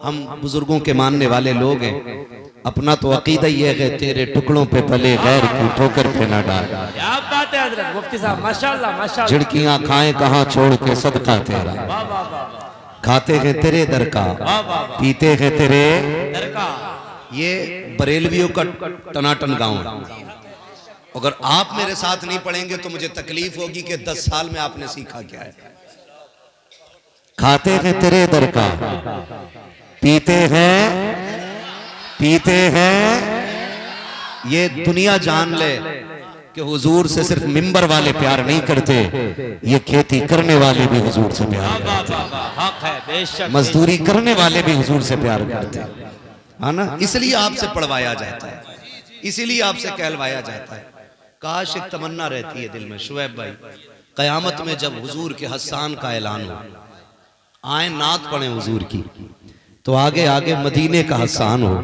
हम बुजुर्गों के मानने वाले लोग हैं, अपना तो अकीदा ये है तेरे टुकड़ों पे पले गैर की ठोकर पे ना डाल। क्या बात है हजरत मुफ्ती साहब, माशाल्लाह माशाल्लाह। झिड़कियां खाएं कहाँ छोड़ के सदका तेरा, वाह वाह वाह, खाते हैं तेरे दर का, पीते हैं तेरे। ये बरेलवियों का टनाटन गांव है। अगर आप मेरे साथ नहीं पढ़ेंगे तो मुझे तकलीफ होगी कि 10 साल में आपने सीखा क्या है। खाते हैं तेरे दर का, पीते हैं। ये दुनिया जान ले कि हुजूर से सिर्फ मिंबर वाले प्यार नहीं करते, ये खेती करने वाले भी हुजूर से प्यार करते, मजदूरी करने वाले भी हुजूर से प्यार करते है ना। इसलिए आपसे पढ़वाया जाता है, इसीलिए आपसे कहलवाया जाता है। काश एक तमन्ना रहती है दिल में शुएब भाई, कयामत में जब हुजूर के हस्सान का ऐलान हो, आए नात पढ़े हुजूर की, तो आगे आगे मदीने का हस्सान हो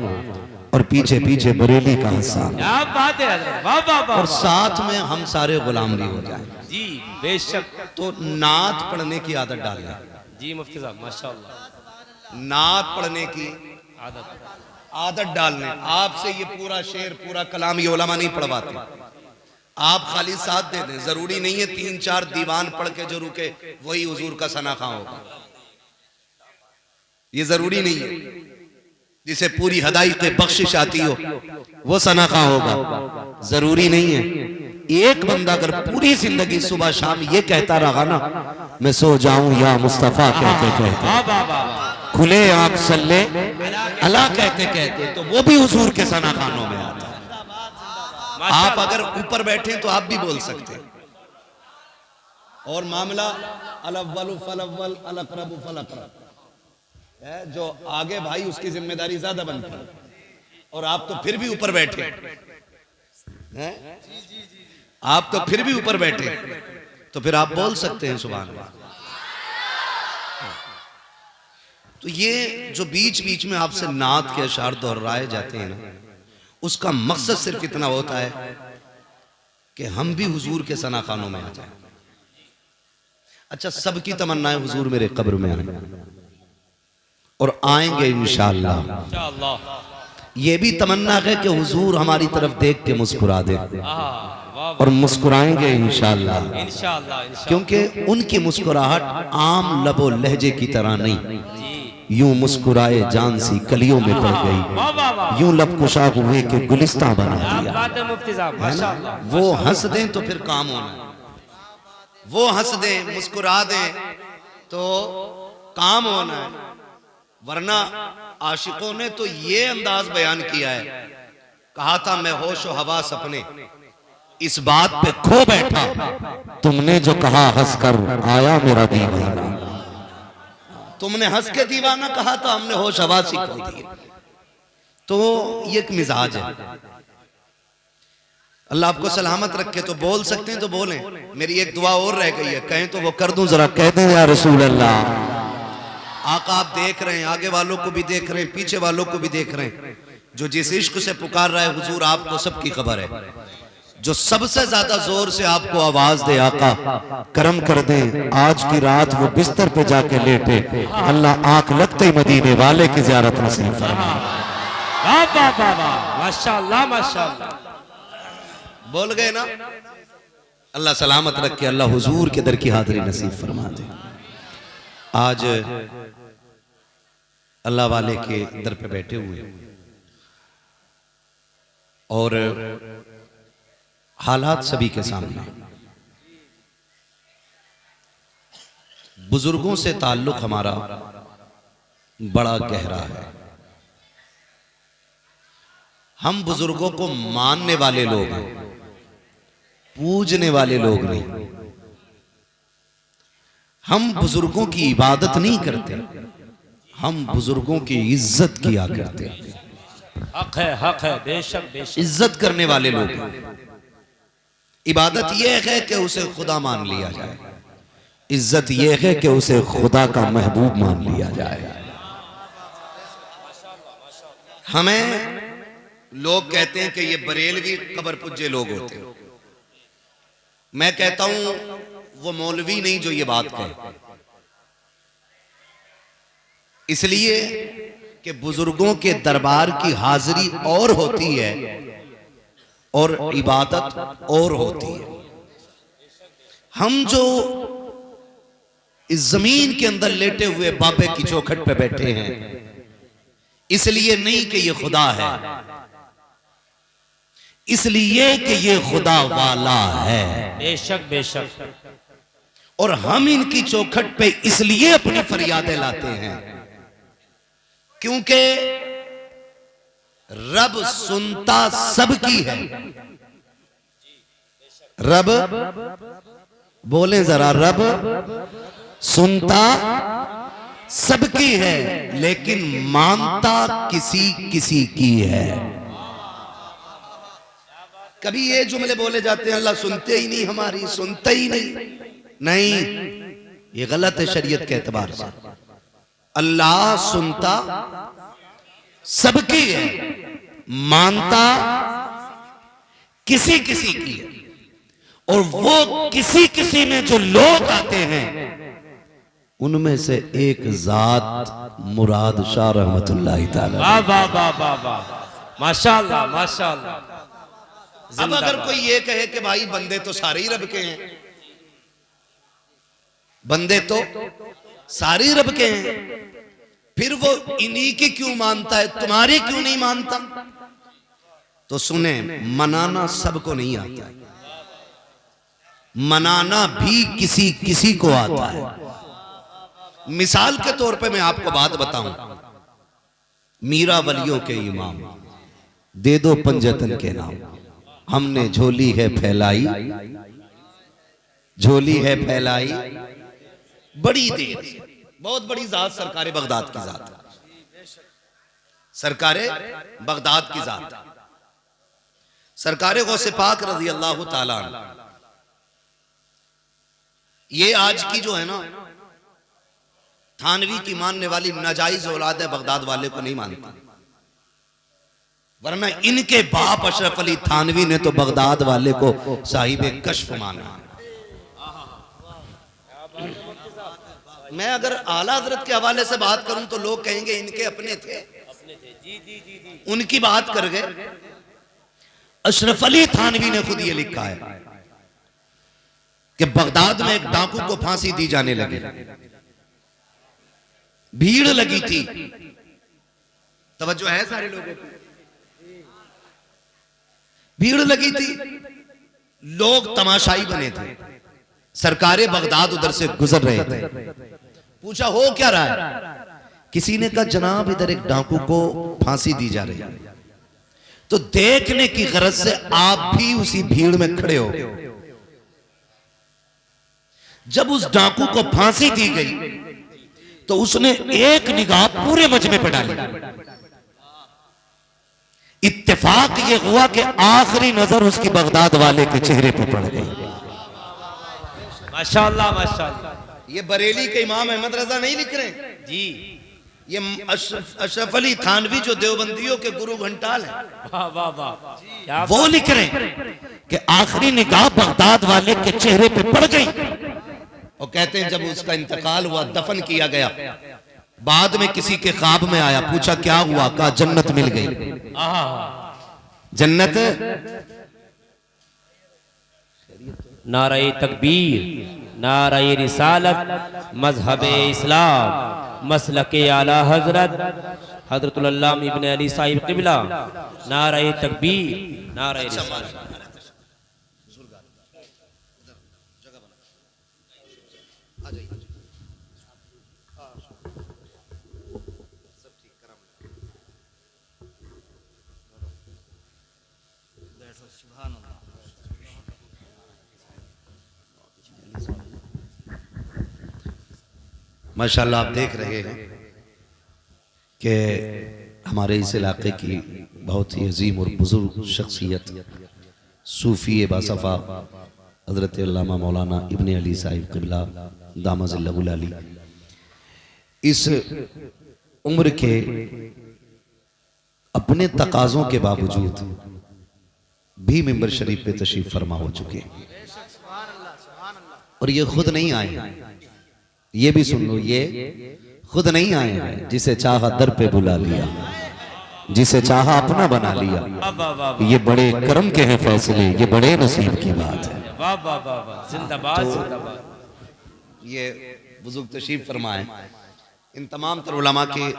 और पीछे पीछे बरेली का हस्सान। क्या बात है हजरत, वाह वाह वाह। और साथ में हम सारे गुलाम भी हो जाए जी बेशक। तो नात पढ़ने की आदत डालना जी मुफ्ती साहब माशाल्लाह, नात पढ़ने की आदत डालने। आपसे ये पूरा शेर पूरा कलाम ये उलमा नहीं पढ़वाते, आप खाली साथ दे दें। जरूरी नहीं है 3-4 दीवान पढ़ के जो रुके वही हुजूर का सना खां होगा, ये जरूरी नहीं है। जिसे पूरी हदायत बख्शिश आती हो वो सना खां होगा, जरूरी नहीं है। एक बंदा अगर पूरी जिंदगी सुबह शाम ये कहता रहा ना, मैं सो जाऊं या मुस्तफा कहते कहते, खुले आंख सल्ले अला कहते कहते, तो वो भी हुजूर के सना खानों में आता है। आप अगर ऊपर बैठे तो आप भी बोल सकते हैं। और मामला अलअव्वलु फलअव्वल अलअक़रबु फलअक़रब है, जो आगे भाई उसकी जिम्मेदारी ज्यादा बनती है, और आप तो फिर भी ऊपर बैठे हैं, आप तो फिर भी ऊपर बैठे, तो फिर आप बोल सकते हैं सुभान अल्लाह। तो ये जो बीच बीच में आपसे नात के अशार दोहराए जाते हैं ना, उसका मकसद सिर्फ इतना होता है कि हम भी हुजूर के सना खानों में आ जाएं। अच्छा, सबकी तमन्ना है हुजूर मेरे कब्र में आए, और आएंगे इंशाअल्लाह। ये भी तमन्ना है कि हुजूर हमारी तरफ देख के मुस्कुरा दे, और मुस्कुराएंगे इंशाअल्लाह। क्योंकि उनकी मुस्कुराहट आम लबो लहजे की तरह नहीं, यूं मुस्कुराए जान सी कलियों में पड़ गई, यूं लब कुशा हुए के गुलिस्तां बना दिया। वो हंस दें तो फिर काम होना है, वो हंस दें मुस्कुरा दें तो काम होना है। वरना आशिकों ने तो ये अंदाज बयान किया है, कहा था मैं होश व हवास अपने इस बात पे खो बैठा, तुमने जो कहा हंस कर आया मेरा दीवाना। तुमने हंस के दीवाना कहा तो हमने होश हवास ही खो दी। तो ये एक मिजाज है। अल्लाह आपको सलामत रखे। तो बोल सकते हैं तो बोलें। मेरी एक दुआ और रह गई है, कहें तो वो कर दूं, जरा कह दें या रसूल अल्लाह। आका आप देख रहे हैं, आगे वालों को भी देख रहे हैं, पीछे वालों को भी देख रहे हैं। जो जिस इश्क से पुकार रहा है हुजूर, आपको सबकी खबर है। जो सबसे ज्यादा जोर से आपको आवाज दे, आका करम कर दें, आज की रात वो बिस्तर पे जाके लेटे, अल्लाह आंख लगते ही मदीने वाले की ज़ियारत नसीब फरमाए। माशाअल्लाह माशाअल्लाह, बोल गए ना। अल्लाह सलामत रखे, अल्लाह हुजूर के दर की हाजिरी नसीब फरमा दे। आज अल्लाह वाले के दर पे बैठे हुए और हालात सभी के सामने, बुजुर्गों से ताल्लुक हमारा बड़ा गहरा है। हम बुजुर्गों को मानने वाले लोग हैं, पूजने वाले लोग नहीं। हम बुजुर्गों की इबादत नहीं करते, हम बुजुर्गों की इज्जत किया करते हैं। हक है बेशक बेशक, इज्जत करने वाले लोग हैं। इबादत यह है कि उसे खुदा मान लिया जाए, इज्जत यह है कि उसे खुदा का महबूब मान लिया जाए। हमें लोग कहते हैं कि ये बरेलवी कब्र पुज्जे लोग होते हैं। मैं कहता हूं वो मौलवी नहीं जो ये बात कहे, इसलिए कि बुजुर्गों के दरबार की हाजिरी और होती है और इबादत और होती है। हम जो इस जमीन के अंदर लेटे हुए बाबे की चौखट पे बैठे हैं, इसलिए नहीं कि ये खुदा है, इसलिए कि ये खुदा वाला है। बेशक बेशक। और हम इनकी चौखट पे इसलिए अपनी फरियादें लाते हैं क्योंकि रब सुनता सबकी है। रब, बोले जरा, रब सुनता सबकी है लेकिन मानता किसी किसी की है। कभी ये जुमले बोले जाते हैं, अल्लाह सुनते ही नहीं, हमारी सुनते ही नहीं, ये गलत है शरीयत के एतबार से। अल्लाह सुनता सबकी है, मानता किसी किसी की है। और वो किसी किसी में जो लोग आते हैं उनमें से एक जात मुराद शाह रहमतुल्लाह ताला। वाह वाह वाह वाह वाह, माशाअल्लाह माशाअल्लाह। अब अगर कोई ये कहे कि भाई बंदे तो सारे ही रब के हैं, बंदे तो सारे ही रब के हैं, फिर वो इन्हीं की क्यों मानता है, तुम्हारी क्यों नहीं मानता? तो सुने, मनाना सबको नहीं आता, मनाना भी किसी किसी को आता है। मिसाल के तौर पे मैं आपको बात बताऊं, मीरा वलियों के इमाम, दे दो पंजतन के नाम, हमने झोली है फैलाई, झोली है फैलाई बड़ी देर, बहुत बड़ी जात सरकारे बगदाद की जात, सरकारे बगदाद की जात, सरकारे गौसे पाक रज़ी अल्लाह ताला अन्हु। ये आज की जो है ना थानवी की मानने वाली नाजायज औलाद है, बगदाद वाले को नहीं मानता, वरना इनके बाप अशरफ अली थानवी ने तो बगदाद वाले को साहिब कश्फ माना। मैं अगर आला हजरत के हवाले से बात करूं तो लोग कहेंगे इनके अपने थे, उनकी बात कर गए। अशरफ अली थानवी ने खुद ये लिखा है कि बगदाद में एक डाकू को फांसी दी जाने लगी, भीड़ लगी थी, तवज्जो है सारे लोगों की, भीड़ लगी थी, लोग तमाशाई बने थे, सरकारे बगदाद उधर से गुजर रहे थे। पूछा हो क्या रहा है? किसी ने कहा जनाब इधर एक डाकू को फांसी दी जा रही है। तो देखने की गरज से आप भी उसी भीड़ में खड़े हो। जब उस डाकू को फांसी दी गई तो उसने एक निगाह पूरे मजमे पर डाली। इत्तेफाक ये हुआ कि आखिरी नजर उसकी बगदाद वाले के चेहरे पर पड़ गई। माशाअल्लाह माशाअल्लाह। ये बरेली के इमाम अहमद रजा नहीं लिख रहे जी, ये अशरफ अली थानवी जो देवबंदियों के गुरु घंटाल है, वाह वाह वाह, वो लिख रहे कि आखिरी निगाह बगदाद वाले के चेहरे पे पड़ गई। और कहते हैं जब उसका इंतकाल हुआ, दफन किया गया, बाद में किसी के ख्वाब में आया, पूछा क्या हुआ? कहा जन्नत मिल गई। जन्नत। नारे तकबीर, नारे रिसालत, मजहब इस्लाम, मसलके आला हजरत हजरतुल अल्लामा इब्न अली साहिब क़िबला, नारे तकबीर, नारे रिसालत। माशाल्लाह आप देख रहे हैं कि हमारे इस इलाके की बहुत ही अजीम और बुजुर्ग शख्सियत सूफी बासफ़ा हज़रत अल्लामा मौलाना इब्न अली साहिब क़िबला दामज़िल्लहुल अली इस उम्र के अपने तकाज़ों के बावजूद भी मिंबर शरीफ पे तशरीफ फरमा हो चुके हैं। और ये खुद नहीं आए, ये भी सुन लो, ये खुद नहीं आए हैं, जिसे चाहा दर पे बुला लिया, जिसे चाहा अपना बना लिया। वाह वाह वाह ये बड़े करम के हैं फैसले, ये बड़े नसीब की बात है। वाह वाह वाह वाह, जिंदाबाद जिंदाबाद। ये बुजुर्ग तशरीफ फरमाए, इन तमाम तर उलमा के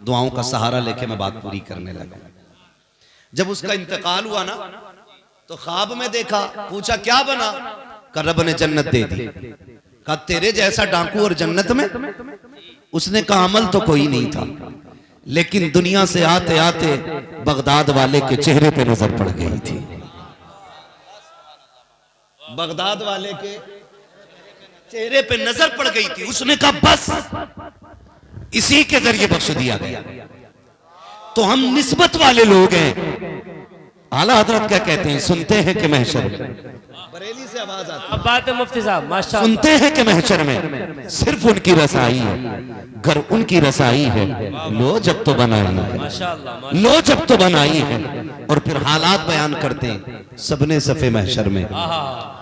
दुआओं का सहारा लेके मैं बात पूरी करने लगा। जब उसका इंतकाल हुआ ना, तो ख्वाब में देखा, पूछा क्या बना, का रब ने जन्नत दे दी। कहा तेरे जैसा डाकू और जन्नत में? उसने कहा अमल तो कोई नहीं था, लेकिन दुनिया से आते आते बगदाद वाले के चेहरे पे नजर पड़ गई थी। बगदाद वाले के चेहरे पे नजर पड़ गई थी। उसने कहा बस इसी के जरिए बख्श दिया गया। तो हम निस्बत वाले लोग हैं। आला हजरत क्या कहते हैं, सुनते हैं कि महशर में, बरेली से आवाज आती है, अब बात है मुफ्ती साहब माशाअल्लाह। सुनते हैं कि महशर में सिर्फ उनकी रसाई है, घर उनकी रसाई है। लो जब तो बनाई है, माशाअल्लाह लो जब तो बनाई है। और फिर हालात बयान करते हैं, सबने सफे महशर में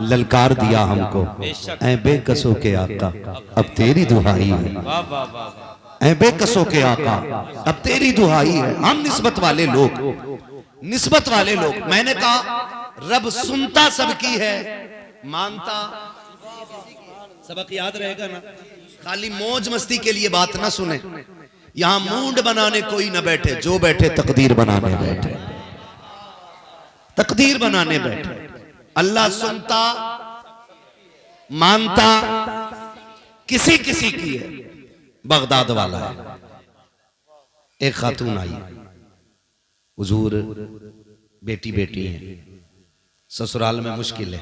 ललकार दिया हमको, ऐ बेकसों के आका अब तेरी दुहाई है। वाह वाह वाह, ऐ बेकसों के आका अब तेरी दुहाई है। हम निस्बत वाले लोग, निस्बत वाले लोग। मैंने कहा रब सुनता सबकी है, मानता सबक याद रहेगा ना। खाली मौज मस्ती के लिए बात ना सुने, यहां मूड बनाने कोई ना बैठे, जो बैठे तकदीर बनाने बैठे, तकदीर बनाने बैठे। अल्लाह सुनता मानता किसी किसी की है। बगदाद वाला है, एक खातून आई, हुजूर बेटी बेटी है, ससुराल में मुश्किल है,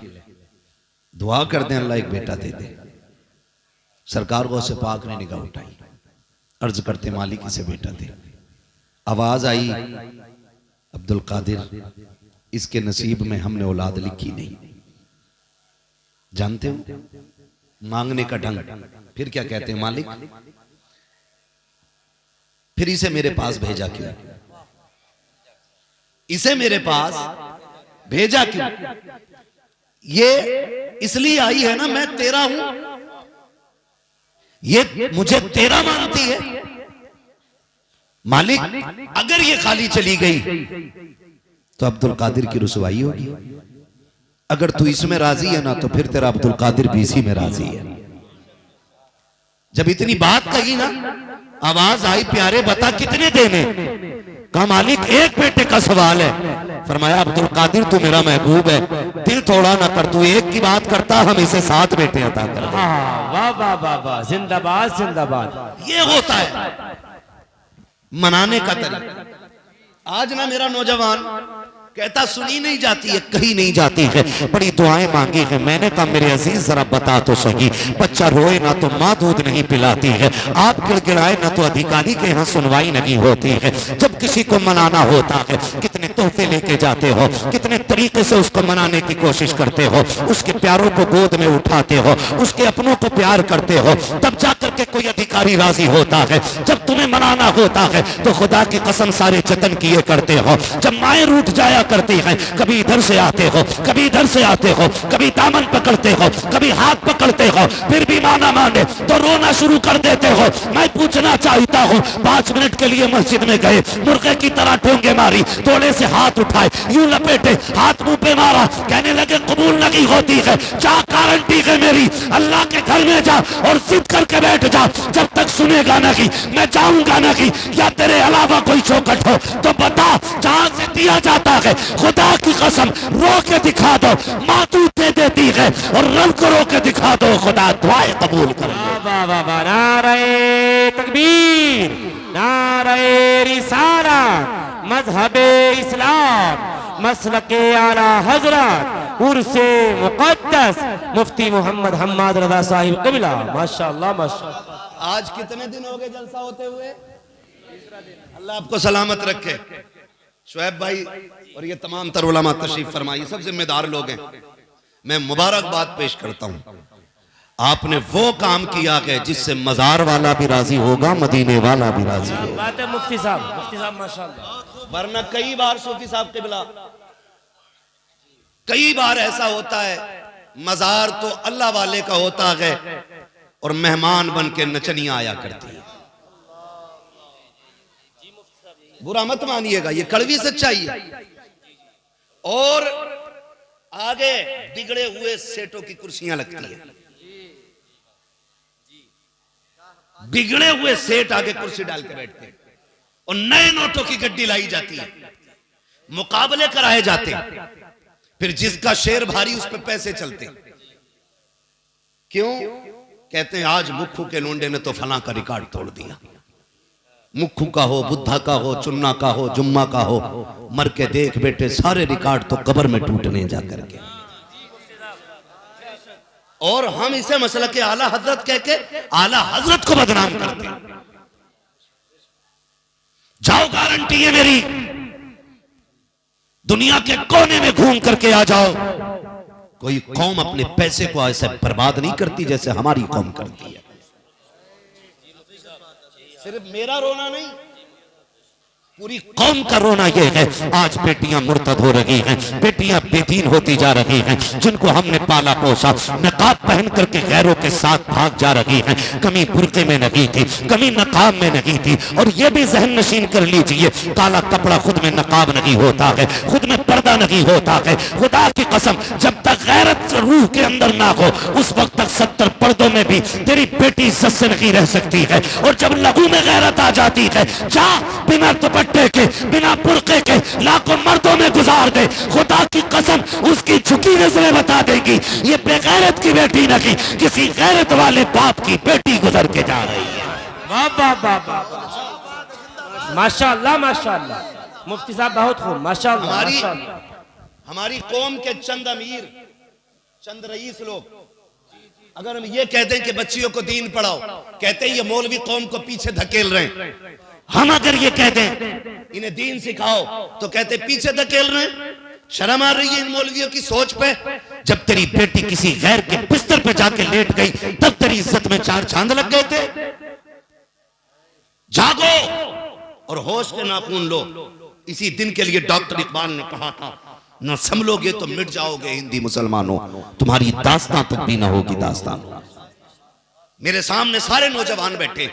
दुआ कर दें अल्लाह एक बेटा दे दे। सरकार को से पाक ने निगाह उठाई, अर्ज करते मालिक इसे बेटा दे। आवाज आई अब्दुल कादिर इसके नसीब में हमने औलाद लिखी नहीं। जानते हो मांगने का ढंग। फिर क्या कहते हैं, मालिक फिर इसे मेरे पास भेजा क्यों, इसे मेरे पास भेजा क्यों? ये इसलिए आई है ना, मैं तेरा हूं, ये मुझे तेरा मानती है। मालिक अगर ये खाली चली गई तो अब्दुल कादिर की रुसवाई होगी। अगर तू इसमें राजी है ना, तो फिर तेरा अब्दुल कादिर भी इसी में राजी है। जब इतनी बात कही ना, आवाज आई प्यारे बता कितने देने? कहा मालिक एक बेटे का सवाल है। फरमाया अब्दुल कादिर तू मेरा महबूब है, दिल थोड़ा ना कर, तू एक की बात करता हम इसे 7 बेटे अता कर दे। वाह वाह वाह वाह, जिंदाबाद जिंदाबाद। ये होता है मनाने का तरीका। आज ना मेरा नौजवान कहता सुनी नहीं जाती है, कहीं नहीं जाती है, बड़ी दुआएं मांगी है। मैंने कहा मेरे अजीज जरा बता तो सही, बच्चा रोए ना तो माँ दूध नहीं पिलाती है, आप गिड़गिड़ाए ना तो अधिकारी के यहाँ सुनवाई नहीं होती है। जब किसी को मनाना होता है कितने तोहफे लेके जाते हो, कितने तरीके से उसको मनाने की कोशिश करते हो, उसके प्यारों को गोद में उठाते हो, उसके अपनों को प्यार करते हो, तब जाकर के कोई अधिकारी राजी होता है। जब तुम्हें मनाना होता है तो खुदा की कसम सारे जतन किए करते हो। जब माएँ रूठ जाया करती है, कभी इधर से आते हो, कभी इधर से आते हो, कभी दामन पकड़ते हो, कभी हाथ पकड़ते हो, फिर भी माना माने तो रोना शुरू कर देते हो। मैं पूछना चाहता हूँ, 5 मिनट के लिए मस्जिद में गए, मुर्गे की तरह ठोंगे मारी, थोड़े से हाथ उठाए, यूं लपेटे, हाथ मुंह पे मारा, कहने लगे कबूल नहीं होती है, क्या गारंटी है मेरी? अल्लाह के घर में जा और जिद करके बैठ जा, जब तक सुनेगा नहीं मैं जाऊंगा नहीं। या तेरे अलावा कोई चौखट हो तो बता, जहां से दिया जाता है खुदा की कसम रो के दिखा दो, माँ तू दे देती है, और रब को रो के दिखा दो, खुदा दुआएं कबूल कर। वाह वाह वाह, नारे तकबीर, नारे रिसालत, मजहबे इस्लाम, मसलके आला हजरत, उर्से मुक़द्दस मुफ्ती मोहम्मद हम्माद रज़ा साहिब क़िबला। माशाअल्लाह माशाअल्लाह। आज कितने दिन हो गए जलसा होते हुए? अल्लाह आपको सलामत रखे। शुएब भाई और ये तमाम तर उलमा तशरीफ फरमाई, सब जिम्मेदार लोग हैं। मैं मुबारकबाद पेश करता हूँ, आपने वो काम किया है जिससे मजार वाला भी राजी होगा, मदीने वाला भी राजी होगा। बात है मुफ्ती साहब माशाअल्लाह। वरना कई बार सूफी साहब के बिला, कई बार ऐसा होता है मजार तो अल्लाह वाले का होता है और मेहमान बन के नचनियां आया करती है। बुरा मत मानिएगा, ये कड़वी सच्चाई है। और आगे बिगड़े हुए सेठों की कुर्सियां लगती हैं, बिगड़े हुए सेठ आगे कुर्सी डाल के बैठते हैं, और नए नोटों की गड्डी लाई जाती है, मुकाबले कराए जाते हैं, फिर जिसका शेर भारी उस पर पैसे चलते। क्यों? कहते हैं आज मुख्खू के लोंडे ने तो फलां का रिकॉर्ड तोड़ दिया। मुख्खू का हो, बुद्धा का हो, चुन्ना का हो, जुम्मा का हो, मर के देख बेटे सारे रिकॉर्ड तो कब्र में टूटने जा करके। और हम इसे मसला के आला हजरत कह के आला हजरत को बदनाम करते हैं। जाओ, गारंटी है मेरी, दुनिया के कोने में घूम करके आ जाओ, कोई कौम अपने पैसे को ऐसे बर्बाद नहीं करती जैसे हमारी कौम करती है। सिर्फ मेरा रोना नहीं, पूरी कौम का रोना यह है, आज बेटियां मुर्तद हो रही हैं, बेटियां बेदीन होती जा रही हैं, जिनको हमने पाला पोसा नकाब पहन करके गैरों के साथ भाग जा रही हैं। कमी बुर्के में नहीं थी, कमी नकाब में नहीं थी। और यह भी जहन नशीन कर लीजिए, काला कपड़ा खुद में नकाब नहीं होता है, खुद में पर्दा नहीं होता है। खुदा की कसम, जब तक गैरत रूह के अंदर ना हो उस वक्त तक 70 पर्दों में भी तेरी बेटी इज्जत से नहीं रह सकती है। और जब लहू में गैरत आ जाती है, जा बिना दुपट्टे के, बिना बुर्के के लाखों मर्दों में गुजार दे, खुदा की कसम उसकी झुकी नजरें बता देगी ये बेगैरत की बेटी नहीं, किसी गैरत वाले बाप की बेटी गुजर के जा रही है। वाह वाह वाह वाह, माशाअल्लाह माशाअल्लाह। मुफ्ती साहब बहुत खूब, माशाअल्लाह माशाअल्लाह। हमारी कौम के चंद अमीर, चंद रईस लोग अगर हम ये कहते हैं कि बच्चियों को दीन पढ़ाओ, कहते हैं ये मौलवी कौम को पीछे धकेल रहे हैं। हम अगर ये कहते हैं इन्हें दीन सिखाओ, तो कहते पीछे धकेल रहे हैं। शर्म आ रही है इन मौलवियों की सोच पे। जब तेरी बेटी किसी गैर के बिस्तर पे जाके लेट गई तब तेरी इज्जत में 4 चांद लग गए थे। जागो और होश के नाखून लो। इसी दिन के लिए डॉक्टर इकबाल ने कहा था, न संभलोगे तो मिट जाओगे हिंदी मुसलमानों, तुम्हारी दास्तां तक भी ना होगी दास्तां। मेरे सामने सारे नौजवान बैठे,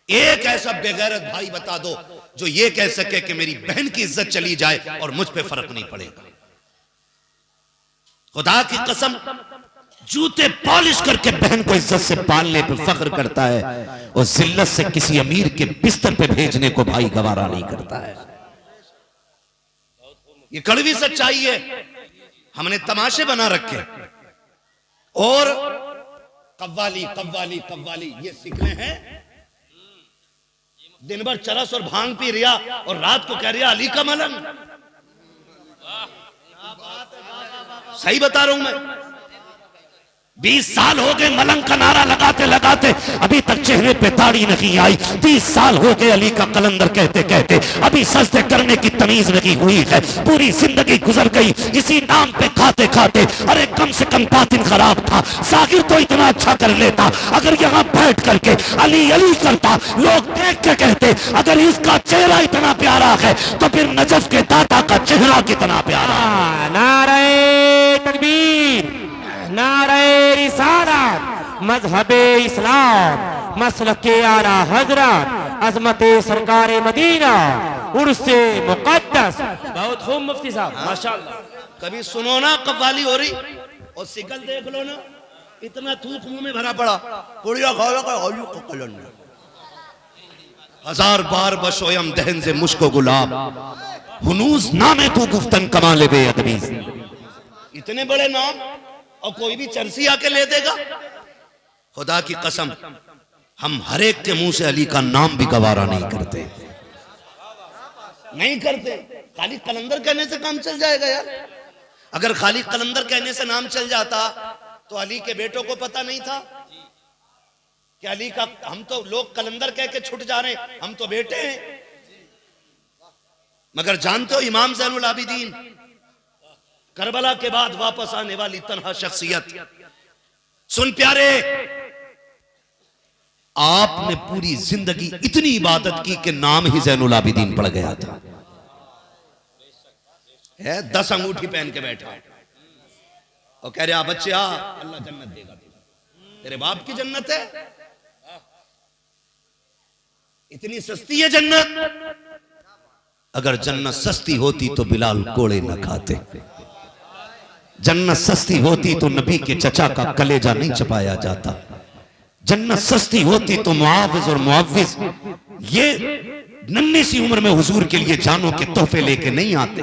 एक ऐसा बेगैरत भाई बता दो जो ये कह सके कि मेरी बहन की इज्जत चली जाए और मुझ पे फर्क नहीं पड़ेगा। खुदा की कसम, जूते पॉलिश करके बहन को इज्जत से पालने पे फख्र करता है, और जिल्लत से किसी अमीर के बिस्तर पे भेजने को भाई गवारा नहीं करता है। ये कड़वी सच्चाई है, हमने तमाशे बना रखे। और कव्वाली कव्वाली कव्वाली ये सीखने हैं, दिन भर चरस और भांग पी रिया और रात को कह रिया अली का मलंग। सही बता रहा हूं मैं, 20 साल हो गए मलंग का नारा लगाते लगाते, अभी तक चेहरे पे दाढ़ी नहीं आई। 30 साल हो गए अली का कलंदर कहते कहते, अभी सजदे करने की तमीज नहीं हुई है। पूरी जिंदगी गुजर गई इसी नाम पे खाते खाते। अरे कम से कम बातिन खराब था, सागिर तो इतना अच्छा कर लेता। अगर यहाँ बैठ करके अली अली करता, लोग देख के कहते अगर इसका चेहरा इतना प्यारा है तो फिर नजफ के दाता का चेहरा कितना प्यारा। नारे तकबीर, नारे रिसालत, मजहबे इस्लाम, मसलके आला हजरत, अजमते सरकारे मदीना, उर्से मुकद्दस। बहुत खूब मुफ्ती साहब, माशाअल्लाह। कभी सुनो ना कव्वाली हो रही और सिकल देख लो ना, इतना थूक मुंह में भरा पड़ा, पुड़िया खाओ का आलू को कलन। 1000 बार बशोयम दहन से मुश्को गुलाब, हुनूस नामे तू गुफ्तन कमाले बेअदबी। इतने बड़े नाम और कोई भी चर्सी आके ले देगा। खुदा की कसम, हम हर एक के मुंह से अली का नाम भी गवारा नहीं करते, नहीं करते। खाली कलंदर कहने से काम चल जाएगा यार? अगर खाली कलंदर कहने से नाम चल जाता तो अली के बेटों को पता नहीं था कि अली का, हम तो लोग कलंदर कह के छुट जा रहे हैं, हम तो बेटे हैं। मगर जानते हो इमाम ज़ैनुल आबिदीन, करबला के बाद वापस आने वाली तन्हा शख्सियत। सुन प्यारे, आपने पूरी जिंदगी इतनी इबादत की कि नाम ही ज़ैनुल आबिदीन पड़ गया था। है 10 अंगूठी पहन के बैठा और कह रहे बच्चे आ, अल्लाह जन्नत देगा, तेरे बाप की जन्नत है, इतनी सस्ती है जन्नत। अगर जन्नत सस्ती होती तो बिलाल कोड़े न खाते, जन्नत सस्ती होती तो नबी के चचा का कलेजा नहीं चपाया जाता, जन्नत सस्ती होती तो मुआविज और मुआविज ये नन्ही सी उम्र में हुजूर के लिए जानों के तोहफे लेके नहीं आते,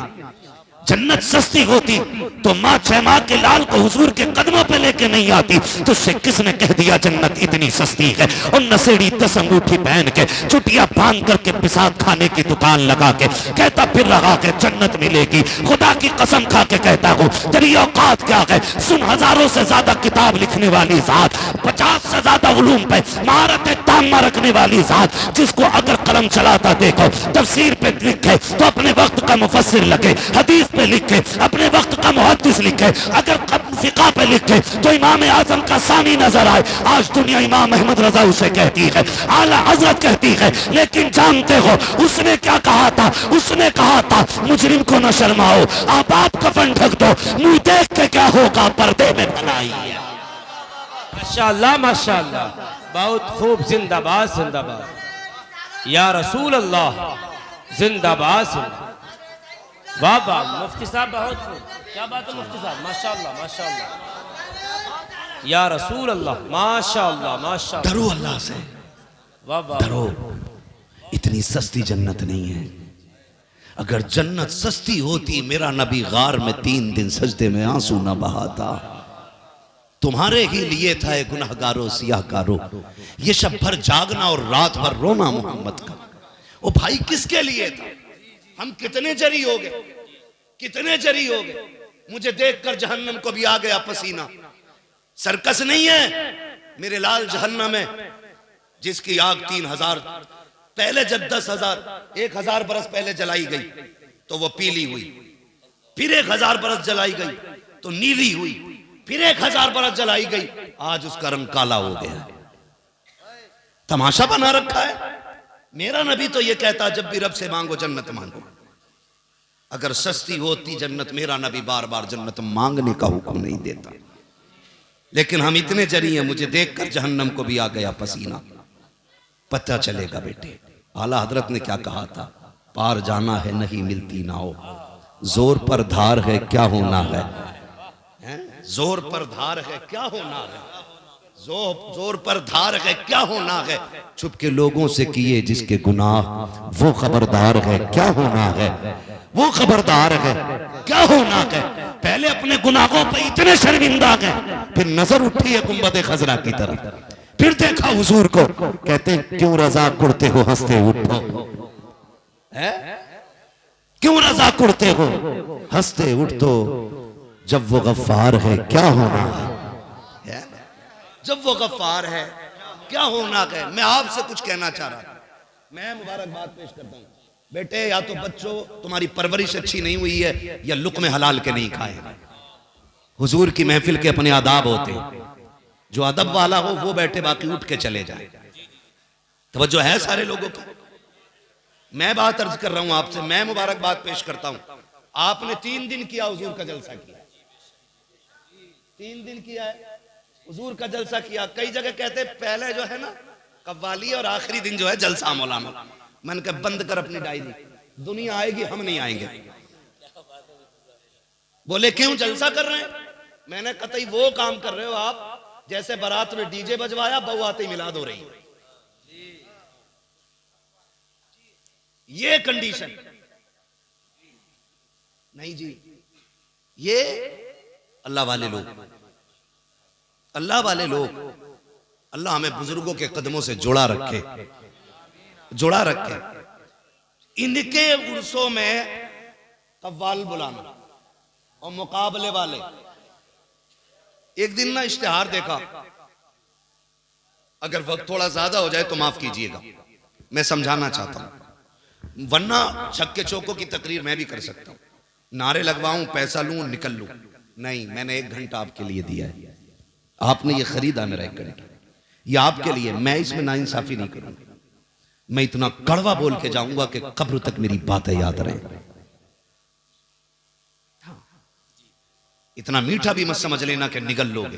जन्नत सस्ती होती तो माँ छैमा के लाल को हुजूर के कदमों पे लेके नहीं आती। तो उससे किसने कह दिया जन्नत इतनी सस्ती है? और नसेड़ी 10 अंगूठी पहन के चुटिया बांध करके पिसाब खाने की दुकान लगा के कहता फिर रहा के जन्नत मिलेगी। खुदा की कसम खा के कहता हूँ तेरी औकात क्या है? सुन, हजारों से ज्यादा किताब लिखने वाली जात, 50 से ज्यादा उलूम पे महारत तामा रखने वाली जात, जिसको अगर कलम चलाता देखो तफसीर पे लिखे तो अपने वक्त का मुफस्सिर लगे, हदीस पे लिखे अपने वक्त का मुहद्दिस लिखे, अगर फिक़ा पे लिखे तो इमाम आजम का सानी नजर आए। आज दुनिया इमाम अहमद रजा उसे कहती है, आला हजरत कहती है, लेकिन जानते हो उसने क्या कहा था? उसने कहा था मुजरिम को न शर्माओ, आप कफन ढक दो, मुंह देख के क्या होगा पर्दे में भलाई। माशाअल्लाह माशाअल्लाह, बहुत खूब, जिंदाबाद जिंदाबाद, या रसूल अल्लाह, जिंदाबाद जिंदाबाद। वाह वाह मुफ्ती साहब, बहुत खूब, क्या बात है मुफ्ती साहब, माशाअल्लाह माशाअल्लाह, या रसूल अल्लाह, माशाअल्लाह माशाअल्लाह। डरो अल्लाह से, वाह वाह, डरो, इतनी सस्ती जन्नत नहीं है। अगर जन्नत सस्ती होती मेरा नबी गार में 3 दिन सजदे में आंसू न बहाता। तुम्हारे ही लिए था ये गुनहगारों सियाहकारों, ये शब भर जागना और रात भर रोना मोहम्मद का। ओ भाई किसके लिए था? हम कितने जरी हो गए, कितने जरी हो गए। मुझे देखकर जहन्नम को भी आ गया पसीना। सर्कस नहीं है मेरे लाल जहन्नम है, जिसकी आग 3000 पहले जब 10,000 1000 बरस पहले जलाई गई तो वो पीली हुई, फिर 1000 बरस जलाई गई तो नीली हुई, फिर 1000 बरस जलाई गई, आज उसका रंग काला हो गया। तमाशा बना रखा है। मेरा नबी तो ये कहता जब भी रब से मांगो जन्नत मांगो। अगर सस्ती होती जन्नत मेरा नबी बार बार जन्नत मांगने का हुक्म नहीं देता। लेकिन हम इतने जरी हैं, मुझे देखकर जहन्नम को भी आ गया पसीना। पता चलेगा बेटे, आला हजरत ने क्या कहा था, पार जाना है नहीं मिलती नाओ, जोर पर धार है क्या होना है, जोर पर धार है क्या होना है, जोर पर धार है क्या होना है, छुप के लोगों से किए जिसके गुनाह, वो खबरदार है क्या होना है, वो खबरदार है क्या होना है। पहले अपने गुनाहों पे इतने शर्मिंदा गए, फिर नजर उठी है गुंबद खजरा की तरफ, फिर देखा हुजूर को, कहते क्यों रजा कुड़ते हो हंसते उठो, क्यों रजा कुड़ते हो हंसते उठ दो, जब वो गफ्फार है क्या होना है, जब वो गफ्फार है क्या होना है। मैं आपसे कुछ कहना चाह रहा था, मैं मुबारकबाद पेश करता हूँ बेटे, या तो बच्चों तुम्हारी परवरिश अच्छी नहीं हुई है या लुक़्मे हलाल के नहीं खाए। हुजूर की महफिल के अपने आदाब होते हैं, जो अदब वाला हो वो बैठे, बाकी उठ के चले जाए। तवज्जो है सारे लोगों की। मैं बात अर्ज कर रहा हूं आपसे, मैं मुबारकबाद पेश करता हूं। आपने 3 दिन किया हुजूर का जलसा किया, 3 दिन किया है हुजूर का जलसा किया। कई जगह कहते पहले जो है ना कव्वाली और आखिरी दिन जो है जलसा मौलाना। मैंने कहा बंद कर अपनी डायरी, दुनिया आएगी हम नहीं आएंगे। बोले क्यों जलसा कर रहे हैं? मैंने कतई वो काम कर रहे हो आप जैसे बारात में डीजे बजवाया, बहू आते ही मिलाद हो रही, ये कंडीशन नहीं जी। ये अल्लाह वाले लोग, अल्लाह वाले लोग, अल्लाह हमें बुजुर्गों के कदमों से जुड़ा रखे, जुड़ा रखे। इनके उर्सों में कव्वाल बुलाना और मुकाबले वाले। एक दिन ना इश्तिहार देखा, अगर वक्त थोड़ा ज्यादा हो जाए तो माफ कीजिएगा, मैं समझाना चाहता हूं, वरना छक्के चौकों की तकरीर मैं भी कर सकता हूं, नारे लगवाऊं, पैसा लूं, निकल लूं। नहीं, मैंने 1 घंटा आपके लिए दिया है, आपने ये खरीदा मेरा 1 घंटा, ये आपके लिए। मैं इसमें नाइंसाफी नहीं करूंगा, मैं इतना कड़वा बोल के जाऊंगा कि कब्र तक मेरी बातें याद रहे। इतना मीठा भी मत समझ लेना कि निगल लोगे।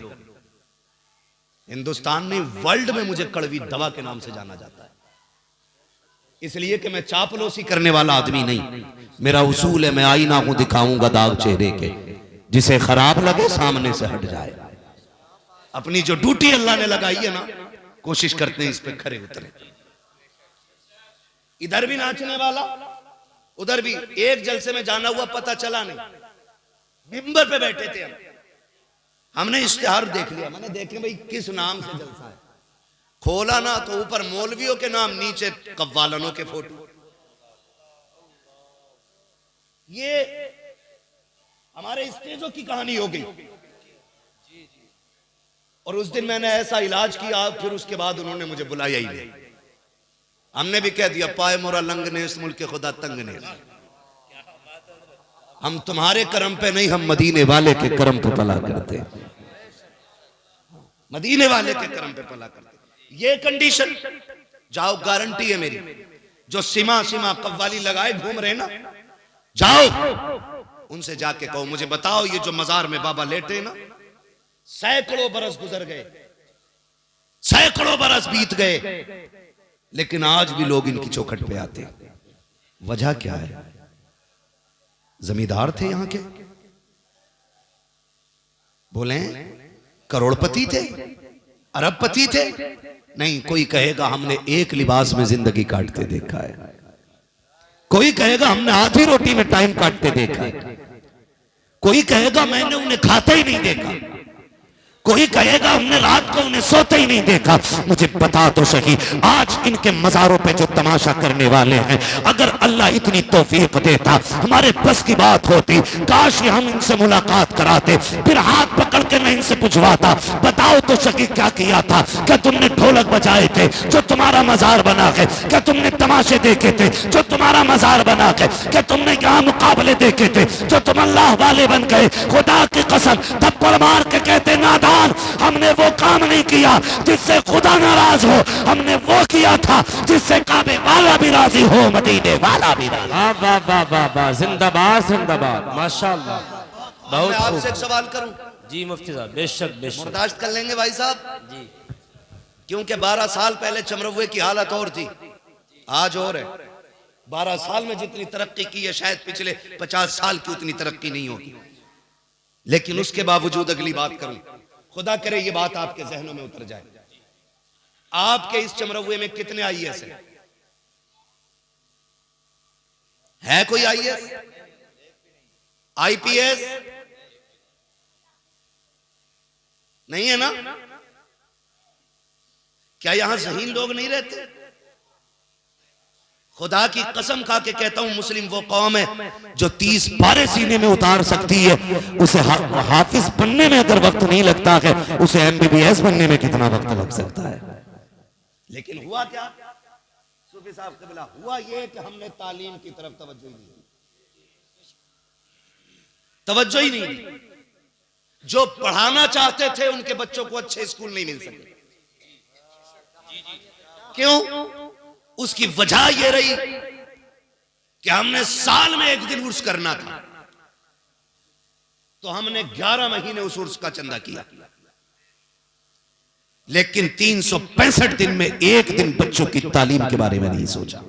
हिंदुस्तान में, वर्ल्ड में मुझे कड़वी दवा के नाम से जाना जाता है। इसलिए कि मैं चापलूसी करने वाला आदमी नहीं। मेरा उसूल है, मैं आईना हूं, दिखाऊंगा दाग चेहरे के, जिसे खराब लगे सामने से हट जाए। अपनी जो ड्यूटी अल्लाह ने लगाई है ना, कोशिश करते हैं इस पे खरे उतरे। इधर भी नाचने वाला, उधर भी। एक जलसे में जाना हुआ पता चला नहीं, मिंबर पे बैठे थे हमने इश्तिहार देख लिया। मैंने देखे भाई किस नाम से जलसा है, खोला ना तो ऊपर मौलवियों के नाम, नीचे कव्वालनों के फोटो। ये हमारे स्टेजों की कहानी हो गई। और उस दिन मैंने ऐसा इलाज किया, फिर उसके बाद उन्होंने मुझे बुलाया ही नहीं। हमने भी कह दिया, पाए मोरा लंग ने इस मुल्क के खुदा तंग ने। हम तुम्हारे करम पे नहीं, हम मदीने वाले के करम पे पला करते, मदीने वाले के करम पे पला करते। ये कंडीशन, जाओ, गारंटी है मेरी। जो सीमा कव्वाली लगाए घूम रहे ना, जाओ उनसे जाके कहो, मुझे बताओ ये जो मजार में बाबा लेटे ना, सैकड़ों बरस गुजर गए, सैकड़ों बरस बीत गए, लेकिन आज भी लोग इनकी चौखट पे आते हैं। वजह क्या है? जमींदार थे यहां के, बोले करोड़पति थे, अरबपति थे? नहीं। कोई कहेगा हमने एक लिबास में जिंदगी काटते देखा है, कोई कहेगा हमने आधी रोटी में टाइम काटते देखा है, कोई कहेगा मैंने उन्हें खाते ही नहीं देखा, कोई कहेगा हमने रात को उन्हें सोते ही नहीं देखा। मुझे बता तो सही, आज इनके मजारों पे जो तमाशा करने वाले हैं, अगर अल्लाह इतनी तौफीक देता, हमारे बस की बात होती, काश हम इनसे मुलाकात कराते, फिर हाथ पकड़ के मैं इनसे पूछवाता, बताओ तो सही क्या किया था? क्या तुमने ढोलक बजाए थे जो तुम्हारा मजार बना के? क्या तुमने तमाशे देखे थे जो तुम्हारा मजार बना के? क्या तुमने यहाँ मुकाबले देखे थे जो तुम अल्लाह वाले बन गए? खुदा की कसम, थप्पड़ मार के कहते नादान, हमने वो काम नहीं किया जिससे खुदा नाराज हो, हमने वो किया था जिससे काबे वाला भी राजी हो, मदीने वाला भी राजी। वाह वाह वाह वाह वाह, जिंदाबाद जिंदाबाद, माशाअल्लाह। बहुत मैं आपसे एक सवाल करूं? जी मुफ्ती साहब, बेशक बेशक। बर्दाश्त कर लेंगे भाई साहब जी। क्योंकि 12 साल पहले चमरवे की हालत और थी, आज और है। 12 साल में जितनी तरक्की की है, शायद पिछले 50 साल की उतनी तरक्की नहीं होगी। लेकिन उसके बावजूद अगली बात करूं, खुदा करे ये बात आपके जहनों में उतर जाए। आपके इस चमरवे में कितने आईएएस हैं? है कोई आईएएस, आईपीएस? नहीं है ना? क्या यहां ज़हीन लोग नहीं रहते? खुदा की कसम खा के कहता हूं, मुस्लिम वो कौम है जो 30 पारे सीने में उतार सकती है। उसे हाफिज बनने में अगर वक्त नहीं लगता है, उसे एमबीबीएस बनने में कितना वक्त लग सकता है? लेकिन हुआ क्या सूफी साहब क़िबला? हुआ ये कि हमने तालीम की तरफ तवज्जो ही नहीं, तवज्जो ही नहीं। जो पढ़ाना चाहते थे उनके बच्चों को अच्छे स्कूल नहीं मिल सके। क्यों? उसकी वजह यह रही कि हमने साल में एक दिन उर्स करना था, तो हमने 11 महीने उस उर्स का चंदा किया। लेकिन 365 दिन में एक दिन बच्चों की तालीम के बारे में नहीं सोचा।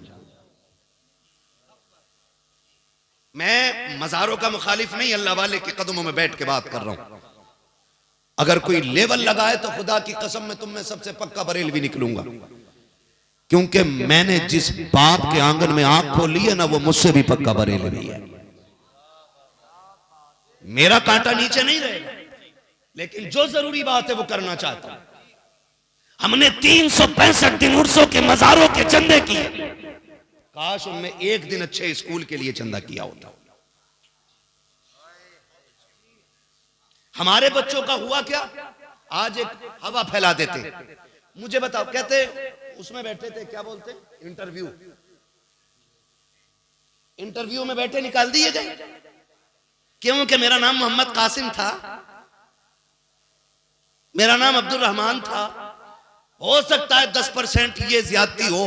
मैं मजारों का मुखालिफ नहीं, अल्लाह वाले के कदमों में बैठ के बात कर रहा हूं। अगर कोई लेवल लगाए तो खुदा की कसम में तुम में सबसे पक्का बरेलवी निकलूंगा, क्योंकि मैंने जिस बाप के आंगन में आंख खोली है ना, वो मुझसे भी पक्का बरेलवी है। मेरा कांटा नीचे नहीं रहेगा, लेकिन जो जरूरी बात है वो करना चाहता हूं। हमने 365 दिन उर्सों के मजारों के चंदे किए, काश उनमें एक दिन अच्छे स्कूल के लिए चंदा किया होता। हमारे बच्चों का हुआ क्या? आज एक हवा फैला देते। मुझे बताओ, कहते उसमें बैठे थे, क्या बोलते, इंटरव्यू में बैठे, निकाल दिए गए। क्योंकि मेरा नाम मोहम्मद कासिम था, मेरा नाम अब्दुल रहमान था। हो सकता है 10% ये ज्यादती हो,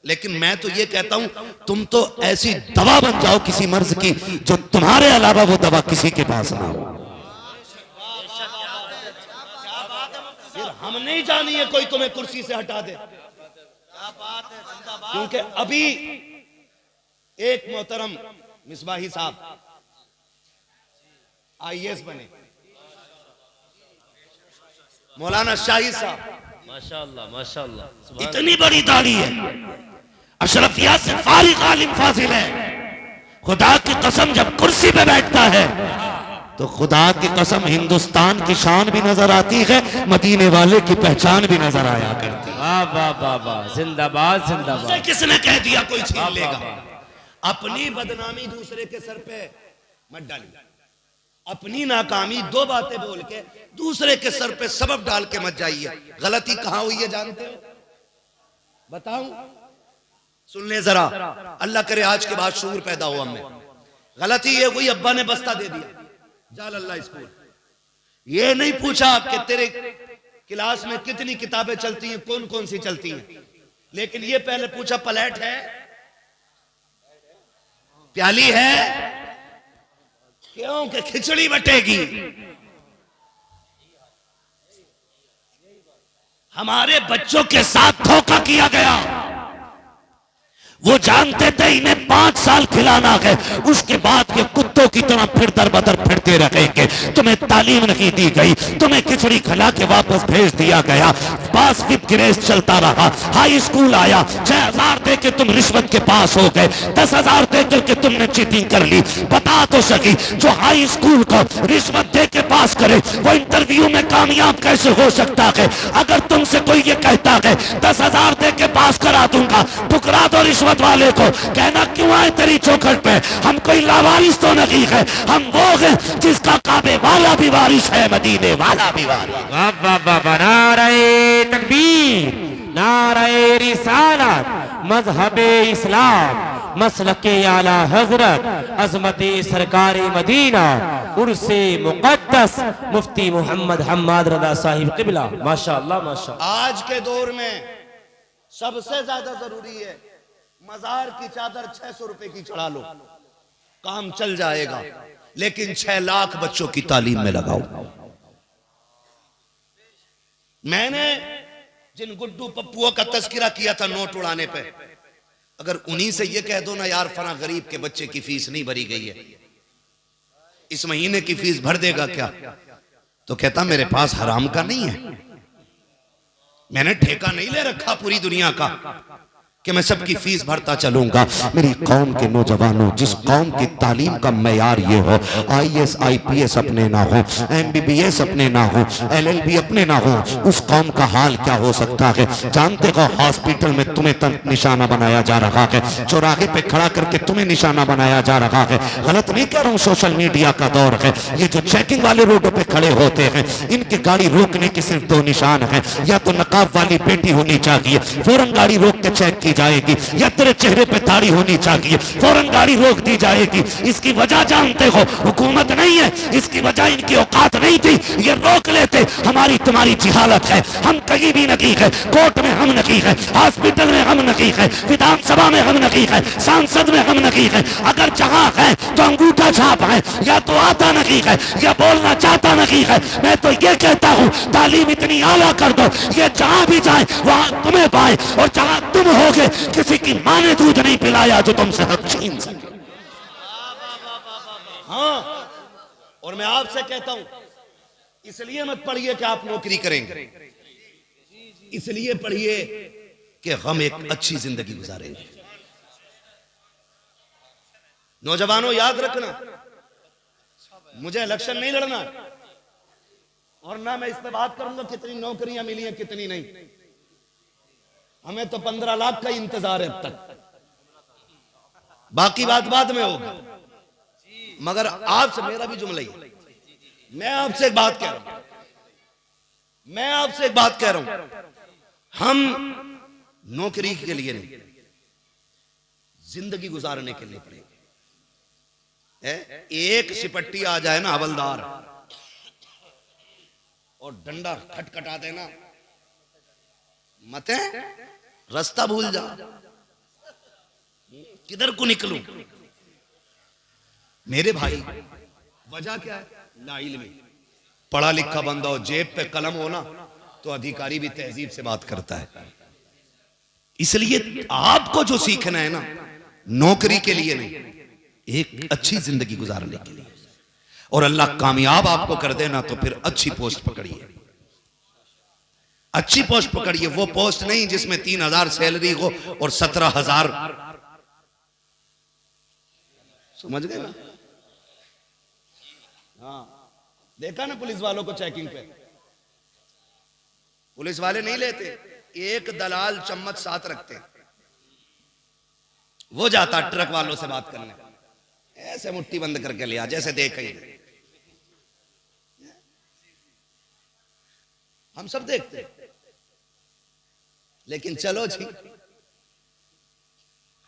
लेकिन मैं तो ये कहता हूं, तुम तो ऐसी दवा बन जाओ किसी मर्ज की, जो तुम्हारे अलावा वो दवा किसी के पास ना हो। फिर हम नहीं जानिए कोई तुम्हें कुर्सी से हटा दे। क्योंकि अभी एक मोहतरम मिसबाही साहब IAS बने, मौलाना शाही साहब, माशाअल्लाह माशाअल्लाह, सुभान इतनी बड़ी दाढ़ी है, अशरफिया से फारिग आलिम फाजिल है। खुदा की कसम जब कुर्सी पे बैठता है तो खुदा की कसम हिंदुस्तान की शान भी नजर आती है, मदीने वाले की पहचान भी नजर आया करती है। वाह वाह वाह वाह, जिंदाबाद जिंदाबाद। किसने कह दिया कोई छीन लेगा? अपनी बदनामी दूसरे के सर पे मत डालिए, अपनी नाकामी दो बातें बोल के दूसरे के सर पे सबब डाल के मत जाइए। गलती कहां हुई है जानते हो? बताऊं? सुन ले जरा, अल्लाह करे आज के बाद शूर पैदा हो हमें। गलती ये हुई, अब्बा ने बस्ता दे दिया जाल अल्लाह स्कूल, ये नहीं पूछा कि तेरे क्लास में कितनी किताबें चलती हैं, कौन कौन सी चलती हैं, लेकिन ये पहले पूछा प्लेट है, प्याली है, क्यों कि खिचड़ी बटेगी। हमारे बच्चों के साथ धोखा किया गया, वो जानते थे इन्हें 5 साल खिलाना है, उसके बाद ये कुत्तों की तरह फिर दर बदर फिरते रहेंगे। तुम्हें तालीम नहीं दी गई, तुम्हें खिचड़ी खिला के वापस भेज दिया गया, पास विद ग्रेस चलता रहा। हाई स्कूल आया, 6,000 दे के तुम रिश्वत के पास हो गए, 10,000 दे करके तुमने चीटिंग कर ली। बता तो सकी, जो हाई स्कूल को रिश्वत दे के पास करे वो इंटरव्यू में कामयाब कैसे हो सकता है? अगर तुमसे कोई ये कहता है 10,000 दे के पास करा दूंगा, ठुकरा दो रिश्वत वाले को। कहना क्यों आए तेरी चौखट पे? हम कोई लावारिस तो नहीं है, हम वो हैं जिसका काबे वाला भी वारिस है, मदीने वाला भी वारिस। वाह वाह वाह वाह, नारे तकबीर, नारे रिसालत, मजहबे इस्लाम, मसलके आला हजरत, अजमते सरकारी मदीना, उर्से मुकद्दस मुफ्ती मोहम्मद हम्माद रजा साहिब किबला। माशाअल्लाह माशाअल्लाह। आज के दौर में सबसे ज्यादा जरूरी है मजार की चादर 600 रुपए की चढ़ा लो, काम चल जाएगा, लेकिन 6 लाख बच्चों की तालीम में लगाओ। मैंने जिन गुड्डू पप्पुओं का तस्करा किया था नोट उड़ाने पे, अगर उन्हीं से ये कह दो ना यार फला गरीब के बच्चे की फीस नहीं भरी गई है, इस महीने की फीस भर देगा क्या? तो कहता मेरे पास हराम का नहीं है, मैंने ठेका नहीं ले रखा पूरी दुनिया का कि मैं सबकी फीस भरता चलूंगा। मेरी कौम के नौजवानों, जिस कौम की तालीम का मैयार ये हो, IAS IPS अपने ना हो, MBBS अपने ना हो, LLB अपने ना हो, उस कौम का हाल क्या हो सकता है? जानते हो हॉस्पिटल में तुम्हें तक निशाना बनाया जा रहा है, चौराहे पे खड़ा करके तुम्हें निशाना बनाया जा रहा है। गलत नहीं कह रहा हूँ, सोशल मीडिया का दौर है। ये जो चेकिंग वाले रोडों पे खड़े होते हैं, इनकी गाड़ी रोकने के सिर्फ 2 निशान है, या तो नकाब वाली बेटी होनी चाहिए, फौरन गाड़ी रोक के चेक की जाएगी, या तेरे चेहरे पे दाढ़ी होनी चाहिए, फौरन गाड़ी रोक दी जाएगी। इसकी वजह जानते हो? हुकूमत नहीं है, इसकी वजह इनकी औकात नहीं थी, ये रोक लेते। हमारी तुम्हारी जिहालत है, हम कहीं भी नहीं है, कोर्ट में हम नहीं है, हॉस्पिटल में हम नहीं है, विधानसभा में हम नहीं है, सांसद में हम नहीं है। अगर जहां है तो अंगूठा छाप है, या तो आता नहीं है या बोलना चाहता नहीं है। मैं तो ये कहता हूँ तालीम इतनी आला कर दो, ये जहां भी जाए वहां तुम्हें पाए, और जहां तुम होगे किसी की मां ने दूध नहीं पिलाया जो तुमसे हक छीन सके। हाँ, और मैं आपसे कहता हूं इसलिए मत पढ़िए कि आप नौकरी करेंगे, इसलिए पढ़िए कि हम एक अच्छी जिंदगी गुजारेंगे। नौजवानों याद रखना, मुझे इलेक्शन नहीं लड़ना, और ना मैं इस पे बात करूंगा कितनी नौकरियां मिली हैं कितनी नहीं। हमें तो 15 लाख का इंतजार है अब तक, बाकी बात बाद में होगा। मगर आपसे मेरा भी जुमला ही, मैं आपसे एक बात कह रहा हूं, मैं आपसे एक बात कह रहा हूं, हम नौकरी के लिए नहीं, जिंदगी गुजारने के लिए पड़ेंगे। एक सिपट्टी आ जाए ना हवलदार और डंडा खटखटा देना, मत रास्ता भूल जा, किधर को निकलूं। मेरे भाई वजह क्या है? लाइल्मी, पढ़ा लिखा बंदा हो, जेब पे कलम हो ना तो अधिकारी भी तहजीब से बात करता है। इसलिए आपको जो सीखना है ना, नौकरी के लिए नहीं, एक अच्छी जिंदगी गुजारने के लिए। और अल्लाह कामयाब आपको कर देना तो फिर अच्छी पोस्ट पकड़िए, अच्छी पोस्ट पकड़िए। वो पोस्ट नहीं जिसमें 3,000 सैलरी हो और 17,000, समझ गए ना? हाँ, देखा ना पुलिस वालों को चेकिंग पे, पुलिस वाले नहीं लेते, एक दलाल चम्मच साथ रखते, वो जाता ट्रक वालों से बात करने, ऐसे मुट्ठी बंद करके लिया जैसे देख ही। हम सब देखते, लेकिन चलो जी,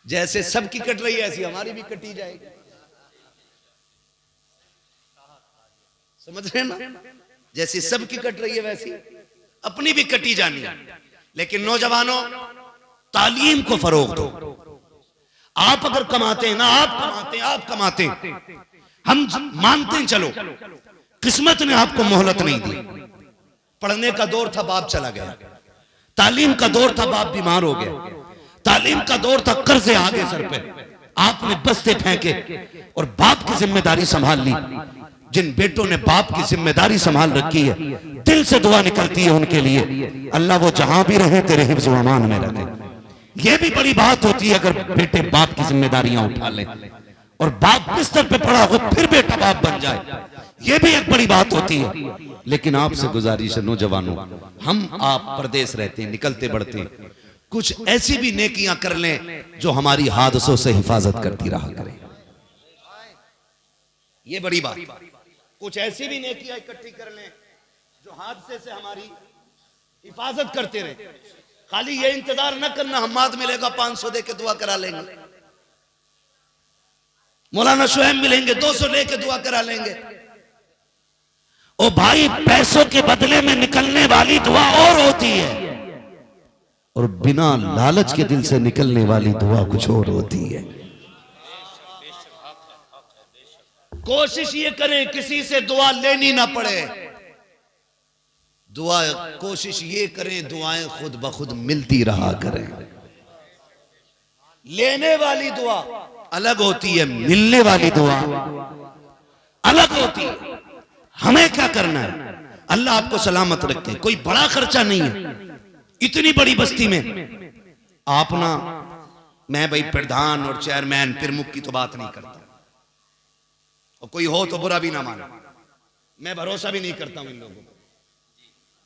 जैसे सबकी कट रही है ऐसी हमारी भी कटी जाएगी, समझ रहे हैं ना? जैसे सबकी कट रही है वैसी अपनी भी कटी जानी है। लेकिन नौजवानों, तालीम को फरोग दो। आप अगर कमाते हैं ना, आप कमाते हैं, हम मानते हैं, चलो किस्मत ने आपको मोहलत नहीं दी। पढ़ने का दौर था, बाप चला गया। तालीम का दौर था, बाप बीमार हो गया। तालीम का दौर था, कर्जे आ गए सर पे, आपने बस्ते फेंके और बाप की जिम्मेदारी संभाल ली। जिन बेटों ने बाप की जिम्मेदारी संभाल रखी है, दिल से दुआ निकलती है उनके लिए, अल्लाह वो जहां भी रहे तेरे हिफ्ज़ व अमान में रखे। ये भी बड़ी बात होती है अगर बेटे बाप की जिम्मेदारियां उठा ले, और बाप बिस्तर पे पड़ा हो फिर बेटा बाप बन जाए, ये भी एक बड़ी बात होती है। लेकिन आपसे गुजारिश है नौजवानों, हम आप परदेश रहते हैं, निकलते बढ़ते हैं, कुछ ऐसी भी नेकियां कर लें जो हमारी हादसों से हिफाजत करती रहा करें। ये बड़ी बात, कुछ ऐसी भी नेकियां इकट्ठी कर लें जो हादसे से हमारी हिफाजत करते रहे। खाली ये इंतजार न करना हम्माद मिलेगा 500 दे के दुआ करा लेंगे, मौलाना शुएब मिलेंगे 200 लेके दुआ करा लेंगे। ओ भाई, पैसों के बदले में निकलने वाली दुआ और होती है, और बिना लालच के दिल से निकलने वाली दुआ कुछ और होती है। कोशिश ये करें किसी से दुआ लेनी ना पड़े, दुआ कोशिश ये करें दुआएं खुद ब खुद मिलती रहा करें। लेने वाली दुआ अलग होती है, मिलने वाली दुआ अलग होती है। हमें क्या करना है, अल्लाह आपको सलामत रखे, कोई बड़ा खर्चा नहीं है। इतनी बड़ी बस्ती में आप ना, मैं भाई प्रधान और चेयरमैन प्रमुख की तो बात नहीं करता, और कोई हो तो बुरा भी ना माना, मैं भरोसा भी नहीं करता हूं इन लोगों को।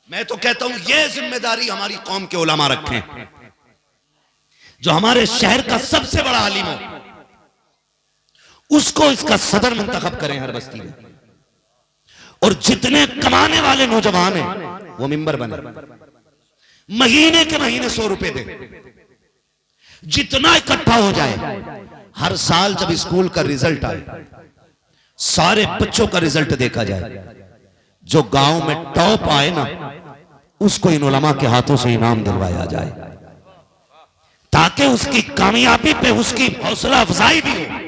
मैं तो कहता हूं ये जिम्मेदारी हमारी कौम के उलमा रखें, जो हमारे शहर का सबसे बड़ा आलिम हो उसको इसका सदर मुंतखब करें हर बस्ती में, और जितने कमाने वाले नौजवान हैं वो मिंबर बने, महीने के महीने 100 रुपए दे, जितना इकट्ठा हो जाए। हर साल जब स्कूल का रिजल्ट आए, सारे बच्चों का रिजल्ट देखा जाए, जो गांव में टॉप आए ना उसको इन उलमा के हाथों से इनाम दिलवाया जाए, ताकि उसकी कामयाबी पे उसकी हौसला अफजाई भी हो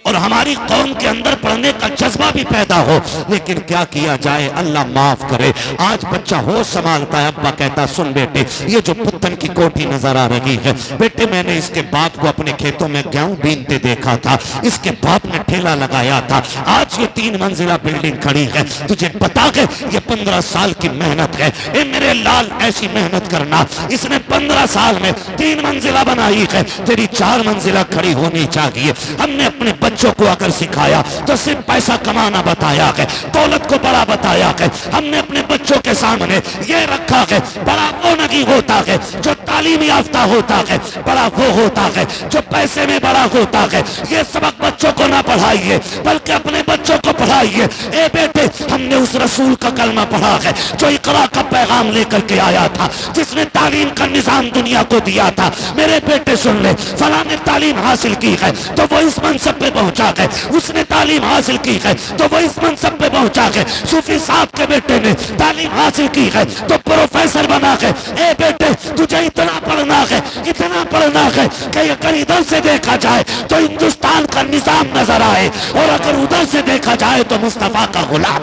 और हमारी कौम के अंदर पढ़ने का जज्बा भी पैदा हो। लेकिन क्या किया जाए, अल्लाह माफ करे, आज बच्चा होश संभालता है, अब्बा कहता सुन बेटे, ये जो पुत्तन की कोठी नजर आ रही है, बेटे मैंने इसके बाप को अपने खेतों में गेहूं बीनते देखा था, इसके बाप ने ठेला लगाया था, आज ये 3 मंजिला बिल्डिंग खड़ी है, तुझे पता है ये 15 साल की मेहनत है। ए मेरे लाल, ऐसी मेहनत करना, इसने 15 साल में 3 मंजिला बनाई है, तेरी 4 मंजिला खड़ी होनी चाहिए। हमने अपने बच्चों को अगर सिखाया तो सिर्फ पैसा कमाना बताया है, दौलत को बड़ा बताया है। हमने अपने बच्चों के सामने ये रखा है, बड़ा वो नहीं होता है जो तालीम याफ्ता होता है, बड़ा वो होता है जो पैसे में बड़ा होता है। ये सबक बच्चों को ना पढ़ाइए, बल्कि अपने बच्चों को पढ़ाइए। ए बेटे, हमने उस रसूल का कलमा पढ़ा है जो इकरा का पैगाम लेकर के आया था, जिसने तालीम का निजाम दुनिया को दिया था। मेरे बेटे सुन ले, फलां ने तालीम हासिल की है तो वो इस मनसब पे पहुंचा है, उसने तालीम हासिल की है तो वो इस मनसब पे पहुंचा है। सूफी साहब के बेटे ने तालीम हासिल की है तो प्रोफेसर बना है। ए बेटे, तुझे इतना पढ़ना है, इतना पढ़ना है कि अगर इधर से देखा जाए तो हिंदुस्तान का निजाम नजर आए, और अगर उधर से देखा जाए तो मुस्तफा का गुलाम।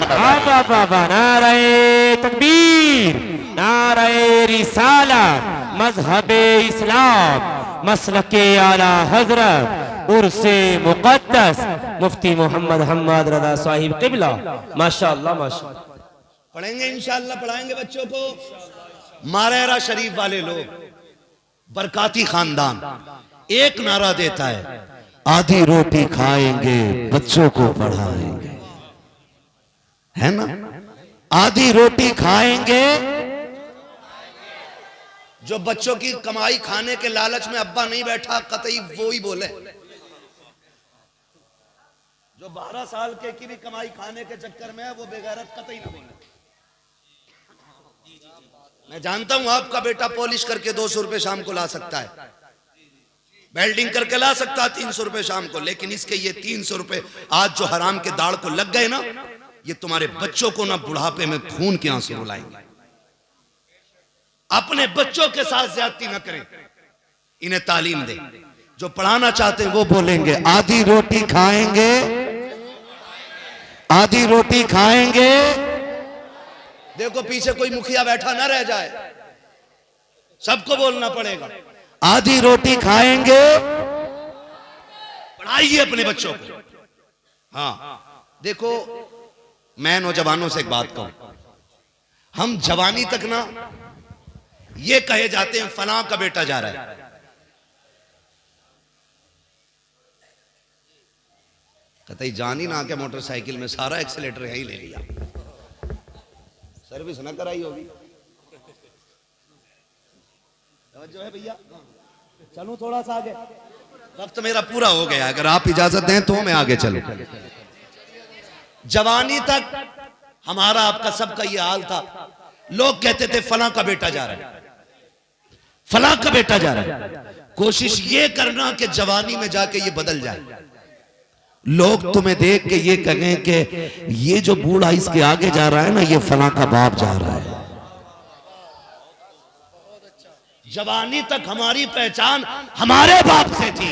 नारे तकबीर, नारे रिसाला मजहबे इस्लाम मसलके आला हजरत उर्से मुकद्दस मुफ्ती मोहम्मद हम्मद रजा साहिब किबला माशाअल्लाह माशाअल्लाह। पढ़ेंगे इंशाअल्लाह, पढ़ाएंगे बच्चों को। मारेरा शरीफ वाले लोग, बरकाती खानदान, एक नारा देता है, आधी रोटी खाएंगे बच्चों को पढ़ाएंगे, है ना? आधी रोटी खाएंगे। जो बच्चों की कमाई खाने के लालच में अब्बा नहीं बैठा, कतई वो ही बोले। जो 12 साल के की भी कमाई खाने के चक्कर में है, वो बेगैरत कतई ना बोले। मैं जानता हूं आपका बेटा पॉलिश करके 200 रुपए शाम को ला सकता है, वेल्डिंग करके ला सकता है 300 रुपए शाम को, लेकिन इसके ये 300 रुपए आज जो हराम के दाढ़ को लग गए ना, ये तुम्हारे बच्चों को ना बुढ़ापे में खून के आंसू रुलाएंगे। अपने बच्चों के साथ ज्यादती न करें, इन्हें तालीम दें। जो पढ़ाना चाहते हैं वो बोलेंगे, आधी रोटी खाएंगे, आधी रोटी खाएंगे। देखो पीछे कोई मुखिया बैठा ना रह जाए, सबको बोलना पड़ेगा, आधी रोटी खाएंगे। पढ़ाइए अपने बच्चों को। हाँ देखो, मैं नौजवानों से एक बात कहूं, हम जवानी तक ना ये कहे जाते हैं फलां का बेटा जा रहा है, कतई जान ही ना के मोटरसाइकिल में सारा एक्सीलेटर यही ले लिया, सर्विस ना कराई होगी। जो है भैया, चलूं थोड़ा सा आगे, वक्त मेरा पूरा हो गया, अगर आप इजाजत दें तो मैं आगे चलूं। जवानी तक हमारा आपका सबका ये हाल था, लोग कहते थे फलां का बेटा जा रहा है, फलां का बेटा जा रहा है। कोशिश ये करना कि जवानी में जाके ये बदल जाए, लोग तुम्हें देख के ये कहें कि ये जो बूढ़ा इसके आगे जा रहा है ना, ये फलां का बाप जा रहा है। जवानी तक हमारी पहचान हमारे बाप से थी।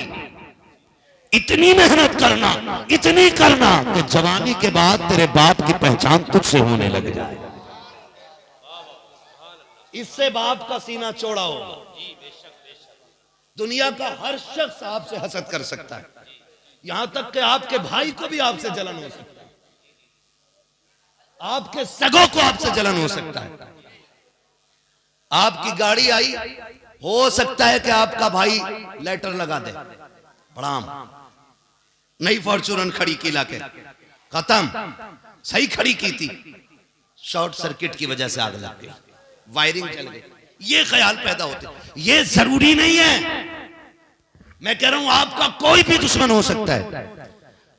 इतनी मेहनत करना, इतनी करना कि जवानी के बाद तेरे बाप की पहचान तुझसे होने लग जाए, इससे बाप का सीना चौड़ा होगा। दुनिया का हर शख्स आपसे हसद कर सकता है, यहां तक कि आपके भाई को भी आपसे जलन हो सकता है, आपके सगों को आपसे जलन हो सकता है। आपकी गाड़ी आई, हो सकता है कि आपका भाई लेटर लगा दे, प्रणाम, नई फॉर्च्यूनर खड़ी की लाके, खत्म, सही खड़ी की थी, शॉर्ट सर्किट की वजह से आग लग गई, वायरिंग जल गई। ये ख्याल पैदा होते, ये जरूरी नहीं है। मैं कह रहा हूं आपका कोई भी दुश्मन हो सकता है,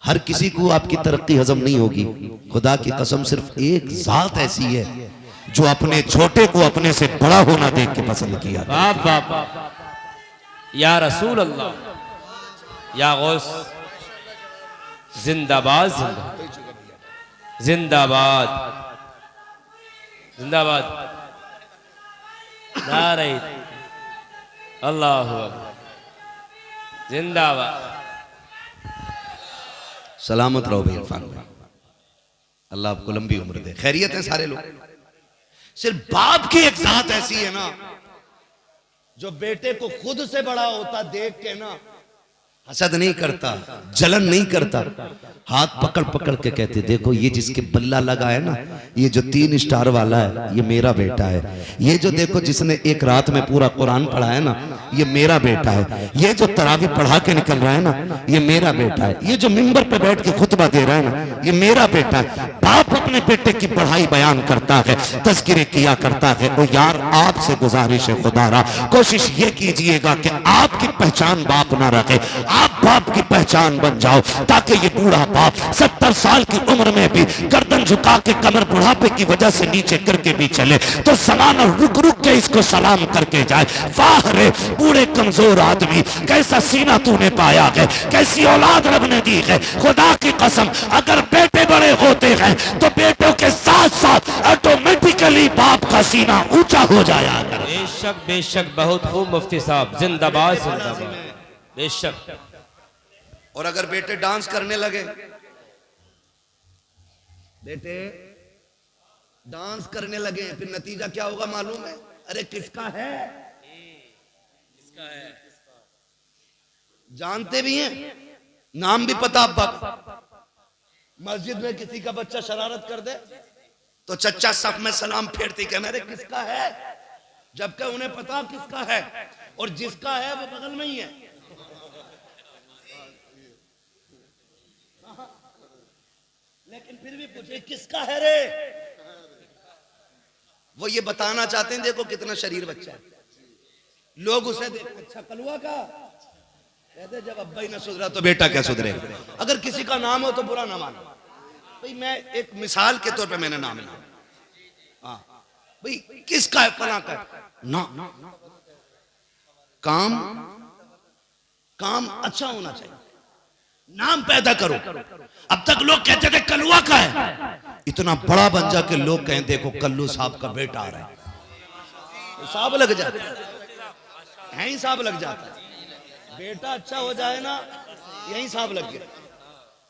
हर किसी को आपकी तरक्की हजम नहीं होगी। खुदा की कसम, सिर्फ एक जात ऐसी है जो अपने छोटे को अपने से बड़ा होना देख के पसंद किया। बाप बाप बाप, या रसूल अल्लाह, या गौस, जिंदाबाद जिंदाबाद जिंदाबाद जिंदाबाद, नारे अल्लाहु अकबर, जिंदाबाद। सलामत रहो भाई इरफान भाई, अल्लाह आपको लंबी उम्र दे। खैरियत है सारे लोग, सिर्फ बाप की एक जात ऐसी है ना, जो बेटे को खुद से बड़ा होता देख के ना हसद नहीं करता, जलन नहीं करता, हाथ पकड़ पकड़ के कहते, देखो ये जिसके बल्ला लगा है ना, ये जो 3 स्टार वाला है, ये मेरा बेटा है। ये जो देखो जिसने एक रात में पूरा कुरान पढ़ा है ना, ये मेरा बेटा है। ये जो तरावी पढ़ा के निकल रहा है ना, ये मेरा बेटा है। ये जो मिंबर पे बैठ के खुतबा दे रहा है ना, ये मेरा बेटा है। बाप अपने बेटे की पढ़ाई बयान करता है, तज़किरे किया करता है। तो यार आपसे गुजारिश है, खुदारा कोशिश ये कीजिएगा कि आपकी पहचान बाप ना रखे, आप बाप की पहचान बन जाओ, ताकि ये बूढ़ा बाप 70 साल की उम्र में भी गर्दन झुका के कमर बुढ़ापे की वजह से नीचे करके भी चले तो जमाना रुक रुक के इसको सलाम करके जाए, वाह रे बूढ़े कमजोर आदमी, कैसा सीना तूने पाया है, कैसी औलाद रब ने दी है। खुदा की कसम, अगर बेटे बड़े होते हैं तो बेटों के साथ साथ ऑटोमेटिकली बाप का सीना ऊंचा हो जाया। बेशक बेशक, बहुत खूब मुफ्ती साहब, जिंदाबाद जिंदाबाद, बेशक। और अगर बेटे डांस करने लगे, बेटे डांस करने लगे हैं, फिर नतीजा क्या होगा मालूम है? अरे किसका है जानते भी हैं, नाम भी पता। अब मस्जिद में किसी का बच्चा शरारत कर दे तो चच्चा सफ में सलाम फेरती कह मेरे किसका है, जबकि उन्हें पता किसका है, और जिसका है वो बगल में ही है। लेकिन फिर भी पूछे किसका है रे, वो ये बताना चाहते हैं देखो कितना शरीर बच्चा है। लोग उसे देखो अच्छा कलुआ का कहते, जब अब्बा ही ना सुधरा तो बेटा क्या सुधरे। अगर किसी का नाम हो तो बुरा ना मानो भाई, मैं एक मिसाल के तौर पे मैंने नाम लिया। हाँ भाई किसका है, फला का ना, काम काम अच्छा होना चाहिए, नाम पैदा करो। अब तक लोग कहते थे कलुआ का है, इतना बड़ा बन जा के लोग कहें देखो कल्लू साहब का बेटा आ रहा है, हिसाब लग जाता है, हिसाब लग जाता है। बेटा अच्छा हो जाए ना, यही साहब लग गया।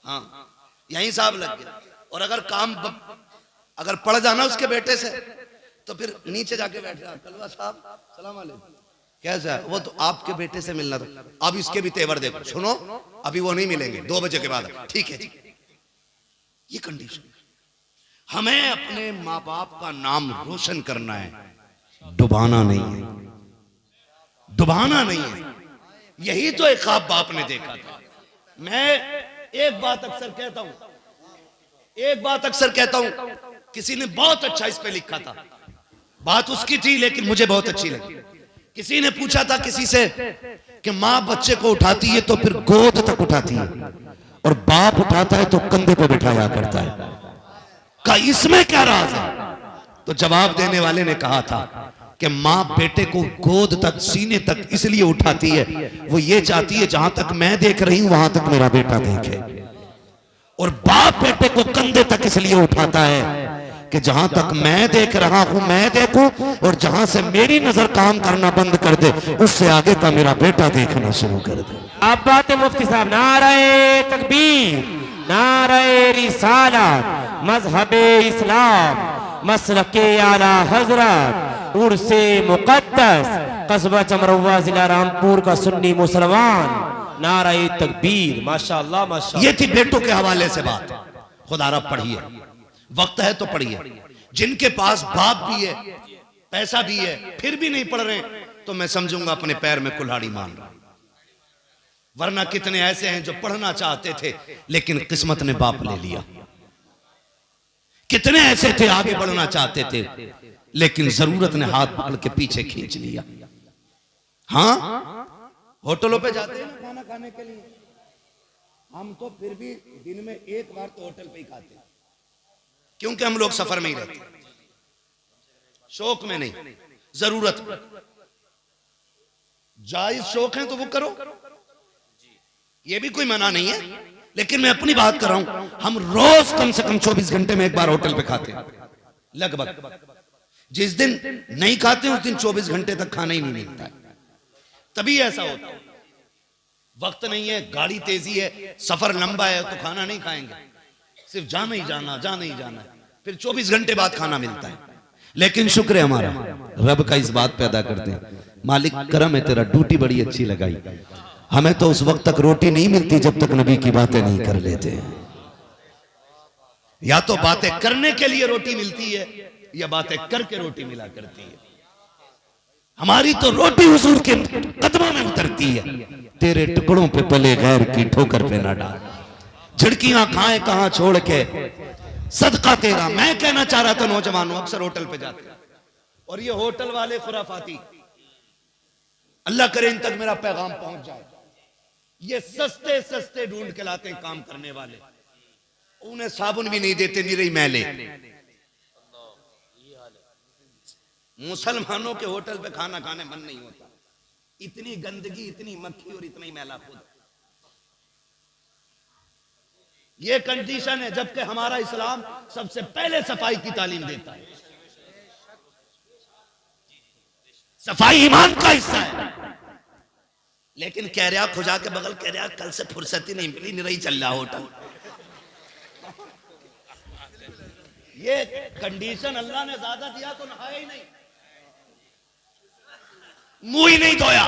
हाँ यही साहब लग गया। और अगर काम अगर पड़ जाना उसके बेटे से तो फिर नीचे जाके बैठ जाए, कलवा साहब सलाम अलैकुम, कैसा है? वो तो आपके बेटे से मिलना था, अब इसके भी तेवर देखो। सुनो अभी वो नहीं मिलेंगे, 2 बजे के बाद। ठीक है ये कंडीशन। हमें अपने माँ बाप का नाम रोशन करना है, डुबाना नहीं है, डुबाना नहीं है। यही तो एक ख्वाब बाप ने देखा था। मैं एक बात अक्सर कहता हूं, एक बात अक्सर कहता हूं, किसी ने बहुत अच्छा इस पे लिखा था, बात उसकी थी लेकिन मुझे बहुत अच्छी लगी। किसी ने पूछा था किसी से कि माँ बच्चे को उठाती है तो फिर गोद तक उठाती है और बाप उठाता है तो कंधे पे बिठाया करता है, का इसमें क्या राज है? तो जवाब देने वाले ने कहा था कि माँ बेटे को गोद तक सीने तक इसलिए उठाती है, वो ये चाहती है जहां तक मैं देख रही हूं वहां तक मेरा बेटा देखे, और बाप बेटे को कंधे तक इसलिए उठाता है कि जहां तक मैं देख रहा हूं मैं देखूं, और जहां से मेरी नजर काम करना बंद कर दे उससे आगे का मेरा बेटा देखना शुरू कर दे। अब बात है मुफ्ती साहब, नारे तकबीर, नारे रिसालत, मजहबे इस्लाम, मसलके आला हजरत, उर्से मुकद्दस, कस्बा चमरवा जिला रामपुर का सुन्नी मुसलमान, नारे तकबीर। माशाअल्लाह माशाअल्लाह। ये थी बेटों के हवाले से बात। खुदारा पढ़िए, वक्त है तो पढ़िए। जिनके पास बाप भी है पैसा भी है फिर भी नहीं पढ़ रहे तो मैं समझूंगा अपने पैर में कुल्हाड़ी मान रहा। वरना कितने ऐसे हैं जो पढ़ना चाहते थे लेकिन किस्मत ने बाप ले लिया। कितने ऐसे थे आगे बढ़ना चाहते थे लेकिन जरूरत ने हाथ पकड़ के पीछे खींच लिया। हाँ होटलों पे जाते हैं ना खाना खाने के लिए, हम तो फिर भी दिन में एक बार तो होटल पे ही खाते हैं, क्योंकि हम लोग सफर में ही रहते हैं, शौक में नहीं, जरूरत में। जायज शौक है तो वो करो, ये भी कोई मना नहीं है, लेकिन मैं अपनी बात कर रहा हूं। हम रोज कम से कम 24 घंटे में एक बार होटल पे खाते हैं लगभग। जिस दिन नहीं खाते उस दिन 24 घंटे तक खाना ही नहीं मिलता है। तभी ऐसा होता है, वक्त नहीं है, गाड़ी तेजी है, सफर लंबा है तो खाना नहीं खाएंगे, सिर्फ जाना ही जाना, जाना ही जाना है, फिर 24 घंटे बाद खाना मिलता है। लेकिन शुक्र है हमारा, रब का इस बात पे अदा करते हैं, मालिक करम है तेरा, ड्यूटी बड़ी अच्छी लगाई। हमें तो उस वक्त तक रोटी नहीं मिलती जब तक नबी की बातें नहीं कर लेते। या तो बातें करने के लिए रोटी मिलती है या बातें करके रोटी मिला करती है। हमारी तो रोटी हुजूर के कदमों में उतरती है। तेरे टुकड़ों पे पले गैर की ठोकर पे ना डाल, झिड़कियां खाए कहां छोड़ के सदका तेरा। मैं कहना चाह रहा था नौजवानों, अक्सर होटल पे जाते और ये होटल वाले खुराफाती, अल्लाह करे इन तक मेरा पैगाम पहुंच जाए, ये सस्ते सस्ते ढूंढ के लाते हैं काम करने वाले, उन्हें साबुन भी नहीं देते, निरी मैले। मुसलमानों के होटल पे खाना खाने मन नहीं होता, इतनी गंदगी, इतनी मक्खी और इतना ही मैला खुद। ये कंडीशन है, जबकि हमारा इस्लाम सबसे पहले सफाई की तालीम देता है। सफाई ईमान का हिस्सा है। लेकिन कह रहा खुजा के बगल कह रहा कल से फुर्सत ही नहीं मिली, नहीं चल रहा होटल। ये कंडीशन अल्लाह ने ज्यादा दिया तो नहाया ही नहीं, मुंह ही नहीं धोया।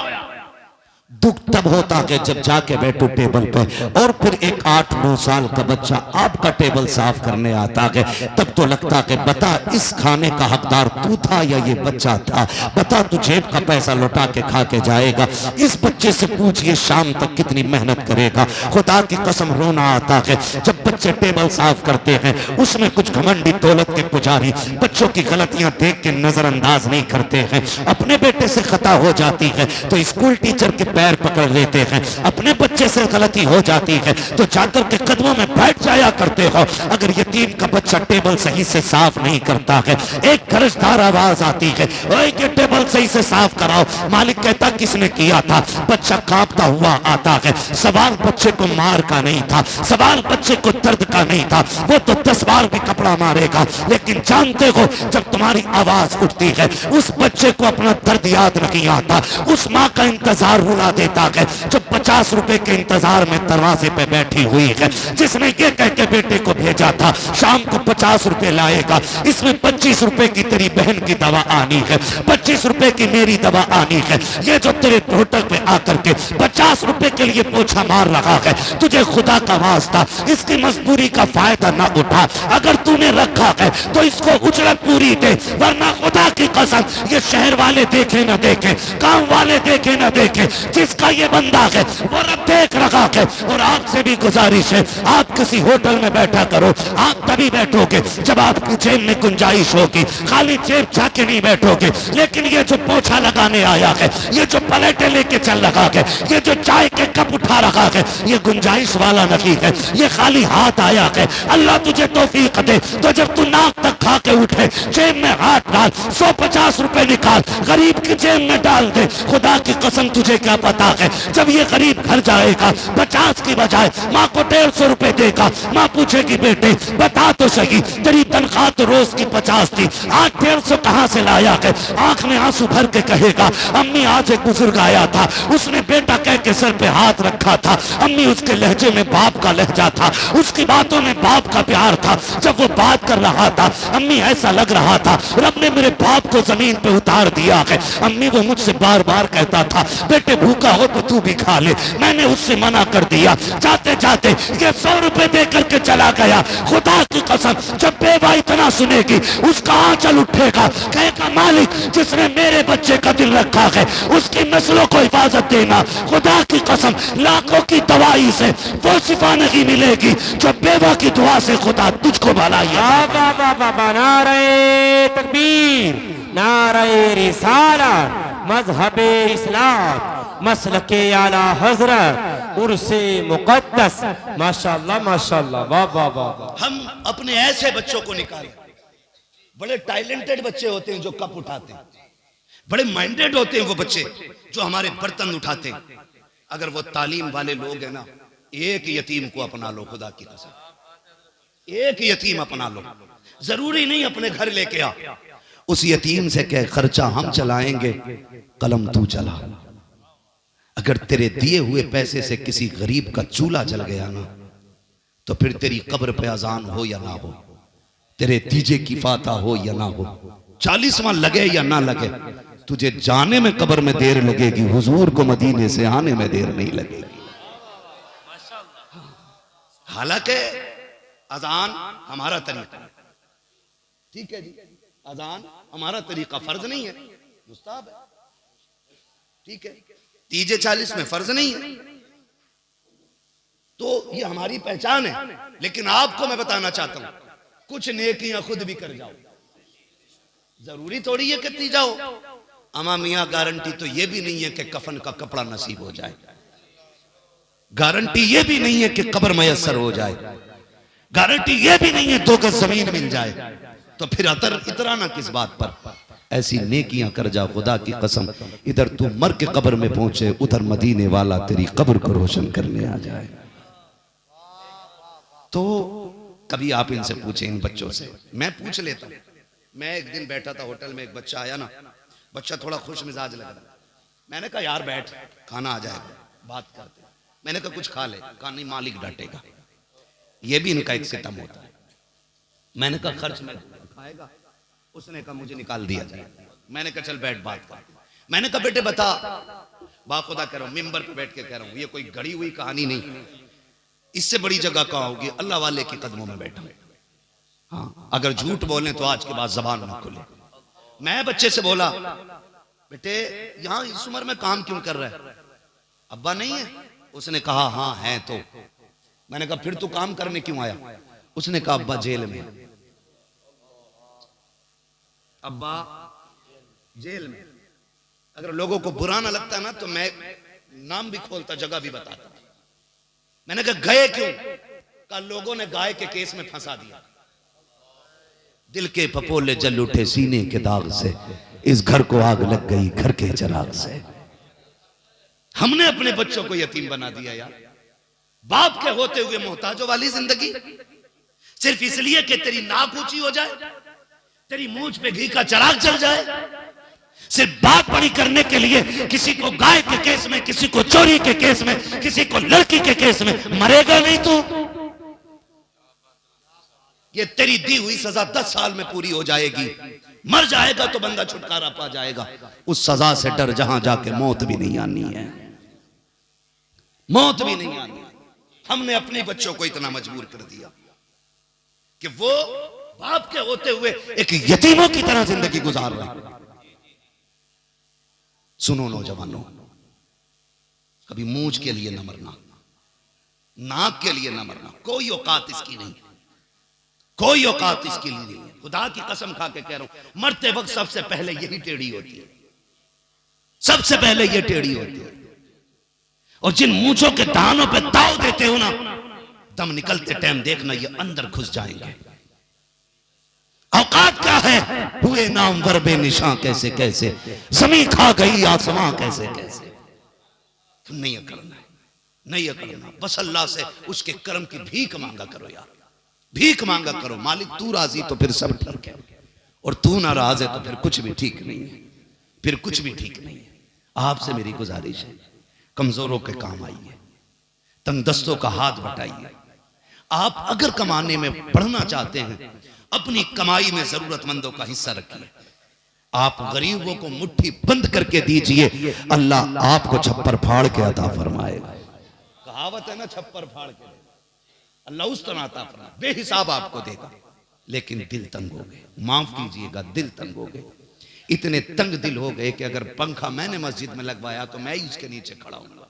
दुख तब होता है जब जाके बैठो टेबल पे और फिर एक 8-9 साल का बच्चा आपका टेबल साफ करने आता है, तब तो लगता है बता इस खाने का हकदार तू था या ये बच्चा था, बता तू जेब का पैसा लौटा के खा के जाएगा। इस बच्चे से पूछिए शाम तक कितनी मेहनत करेगा। खुदा की कसम रोना आता है जब बच्चे टेबल साफ करते हैं, उसमें कुछ घमंडी दौलत के पुजारी बच्चों की गलतियां देख के नजरअंदाज नहीं करते हैं। अपने बेटे से खता हो जाती है तो स्कूल टीचर के पैर पकड़ लेते हैं, अपने बच्चे से गलती हो जाती है तो जाकर के कदमों में बैठ जाया करते हो। अगर यतीम का बच्चा टेबल सही से साफ नहीं करता है, एक कर्जदार आवाज आती है ओए ये टेबल सही से साफ कराओ, मालिक कहता किसने किया था, बच्चा कांपता हुआ आता है। सवाल बच्चे को मार का नहीं था, सवाल बच्चे को दर्द का नहीं था, वो तो 10 बार भी कपड़ा मारेगा, लेकिन जानते हो जब तुम्हारी आवाज उठती है उस बच्चे को अपना दर्द याद नहीं आता। उस माँ का इंतजार रुला देता है जो 50 रुपए के इंतजार में दरवाजे पे बैठी हुई है, जिसने ये कह के बेटे को भेजा था शाम को 50 रुपए लाएगा, इसमें 25 रुपए की तेरी बहन की दवा आनी है, 25 रुपए की मेरी दवा आनी है। ये जो तेरे होटल पे आकर के 50 रुपए के लिए पोछा मार रहा है, तुझे खुदा का वास्ता इसकी मजबूरी का फायदा ना उठा। अगर तूने रखा है तो इसको उजरत पूरी दे, वरना खुदा की कसम ये शहर वाले देखे ना देखे, गांव वाले देखे ना देखे, जिसका ये बंदा है वो रब देख रखा है। और आपसे भी गुजारिश है आप किसी होटल में बैठा करो, आप तभी बैठोगे जब आपकी जेब में गुंजाइश होगी, खाली जेब जाके नहीं बैठोगे। लेकिन ये जो पोछा लगाने आया है, ये जो प्लेटें लेके चल रहा है, ये जो चाय के कप उठा रहा है, ये गुंजाइश वाला नहीं है, ये खाली हाथ आया है। अल्लाह तुझे तौफीक दे तो जब तू नाक तक खा के उठे जेब में हाथ डाल, 150 रुपए निकाल गरीब की जेब में डाल दे। खुदा की कसम तुझे क्या पता है जब ये गरीब घर जाएगा 50 की बजाय माँ को 150 रुपए देगा, माँ पूछेगी बेटे बता तो सही तेरी तनख्वाह तो रोज की 50 थी, आज 150 कहाँ से लाया है। आंख में आंसू भर के कहेगा अम्मी आज एक बुजुर्ग आया था, उसने बेटा कह के सर पे हाथ रखा था। अम्मी उसके लहजे में बाप का लहजा था, उसकी बातों में बाप का प्यार था। जब वो बात कर रहा था अम्मी ऐसा लग रहा था रब ने मेरे बाप को जमीन पे उतार दिया है। अम्मी वो मुझसे बार बार कहता था बेटे भूखा हो तो तू भी खा ले, मैंने उससे मना कर दिया। जाते जाते ये 100 रुपए दे करके चला गया। खुदा की कसम जब बेवा इतना सुनेगी उसका आंचल उठेगा, कहेगा मालिक जिसने मेरे बच्चे का दिल रखा है उसकी नस्लों को हिफाजत देना। खुदा की कसम लाखों की दवाई से वो शिफा नहीं मिलेगी जो बेवा की दुआ से खुदा तुझको भलाइया। नारे तकबीर, नारे रिसालत, मजहबे इस्लाम, मसलके आला हजरत, उर्से मुकद्दस। माशाअल्लाह माशाअल्लाह, वाह वाह वाह। हम अपने ऐसे बच्चों को निकालें, बड़े टैलेंटेड बच्चे होते हैं जो कप उठाते हैं, बड़े माइंडेड होते हैं वो बच्चे जो हमारे बर्तन उठाते हैं। अगर वो तालीम वाले लोग हैं ना, एक यतीम को अपना लो, खुदा की कसम एक यतीम अपना लो, जरूरी नहीं अपने घर लेके आ। उस यतीम से कह खर्चा हम चलाएंगे, कलम तू चला। अगर तेरे दिए हुए पैसे से किसी गरीब का चूल्हा जल गया ना, तो फिर तेरी कब्र पे अजान हो या ना हो, तेरे तीजे की फाता हो या ना हो, 40वां लगे या ना लगे, तुझे जाने में कब्र में देर लगेगी, हुजूर को मदीने से आने में देर नहीं लगेगी। हालांकि अजान हमारा तरीका, ठीक है जी, अजान हमारा तरीका फर्ज नहीं है, मुस्ताहब है, ठीक है। तीजे 40 में फर्ज नहीं है, तो ये हमारी पहचान है। लेकिन आपको मैं बताना चाहता हूं कुछ नेकियां खुद भी कर जाओ, जरूरी थोड़ी है कि ती जाओ। अमा मियां गारंटी तो ये भी नहीं है कि कफन का कपड़ा नसीब हो जाए, गारंटी ये भी नहीं है कि कब्र मयसर हो जाए, गारंटी ये भी नहीं है 2 गज जमीन मिल जाए। तो फिर इतराना किस बात पर। ऐसी नेकियां कर जा, खुदा की कसम इधर तू मर के कब्र में पहुंचे, उधर मदीने वाला तेरी कब्र को रोशन करने आ जाए। तो कभी आप इनसे पूछे, इन बच्चों से, मैं पूछ लेता हूं। मैं एक दिन बैठा था होटल में, एक बच्चा आया ना, बच्चा थोड़ा खुश मिजाज लग रहा, मैंने कहा यार बैठ, खाना आ जाएगा, बात करते। मैंने कहा कुछ खा ले, कहा नहीं मालिक डांटेगा। ये भी इनका एक सितम होता है। मैंने कहा खर्च में खाएगा? उसने कहा मुझे निकाल दिया जाए। मैंने कहा चल बैठ बात कर। मैंने कहा बेटे बता, बाखुदा कह रहा हूं, मिंबर पे बैठ के कह रहा हूं, ये कोई गढ़ी हुई कहानी नहीं, इससे बड़ी जगह कहां होगी, अल्लाह वाले के कदमों में बैठा। हाँ, अगर झूठ बोले तो आज के बाद जबान ना खुले। मैं बच्चे से बोला बेटे यहां इस उम्र में काम क्यों कर रहा है, अब्बा नहीं है? उसने कहा हाँ है। तो मैंने कहा फिर तू काम करने क्यों आया? उसने कहा अब्बा जेल में। अब्बा जेल में। अगर लोगों को बुरा ना लगता ना तो मैं नाम भी खोलता, जगह भी बताता। मैंने कहा गए क्यों? कहा लोगों ने गाय के केस में फंसा दिया। दिल के पपोले जल उठे सीने के दाग से, इस घर को आग लग गई घर के चिराग से। हमने अपने बच्चों को यतीम बना दिया यार। बाप के होते हुए मोहताजों वाली जिंदगी, सिर्फ इसलिए कि तेरी नाक ऊंची हो जाए, तेरी मूंछ पे घी का चिराग जल जाए, सिर्फ बात बड़ी करने के लिए किसी को गाय के केस में, किसी को चोरी के केस में, किसी को लड़की के केस में। मरेगा नहीं तू? ये तेरी दी हुई सजा 10 साल में पूरी हो जाएगी। मर जाएगा तो बंदा छुटकारा पा जाएगा। उस सजा से डर जहां जाके मौत भी नहीं आनी है, मौत भी नहीं आनी। हमने अपने बच्चों को इतना मजबूर कर दिया कि वो बाप के होते हुए एक यतीमों की तरह जिंदगी गुजार रहे हैं। सुनो नौजवानों, कभी मूंछ के लिए न मरना, नाक के लिए न मरना, कोई औकात इसकी नहीं, कोई औकात इसके लिए नहीं। खुदा की कसम खा के कह रहा हूं, मरते वक्त सबसे पहले यही टेढ़ी होती है, सबसे पहले ये टेढ़ी होती है। और जिन मूंछों के दानों पे ताव देते हो ना, दम निकलते टाइम देखना ये अंदर घुस जाएंगे। औकात क्या है? हुए नामवर बेनिशां कैसे कैसे, जमीन खा गई आसमां कैसे कैसे। नहीं करना है, नहीं करना, बस अल्लाह से उसके कर्म की भीख मांगा करो यार, भीख मांगा करो। मालिक तू राजी तो फिर सब ठीक है, और तू नाराज है तो फिर कुछ भी ठीक नहीं है, फिर कुछ भी ठीक नहीं है। आपसे मेरी गुजारिश है, कमजोरों के काम आइए, तंगदस्तों का हाथ बटाइए। आप अगर कमाने में बढ़ना चाहते हैं, अपनी कमाई में जरूरतमंदों का हिस्सा रखिए। आप गरीबों को मुट्ठी बंद करके दीजिए, अल्लाह आपको छप्पर फाड़ के अता फरमाएगा। कहावत है ना, छप्पर फाड़ के अल्लाह उस तरह अता फरमाए, बेहिसाब आपको देगा। लेकिन दिल तंग हो गए, माफ कीजिएगा, दिल तंग हो गए। इतने तंग दिल हो गए कि अगर पंखा मैंने मस्जिद में लगवाया तो मैं ही उसके नीचे खड़ा हूंगा,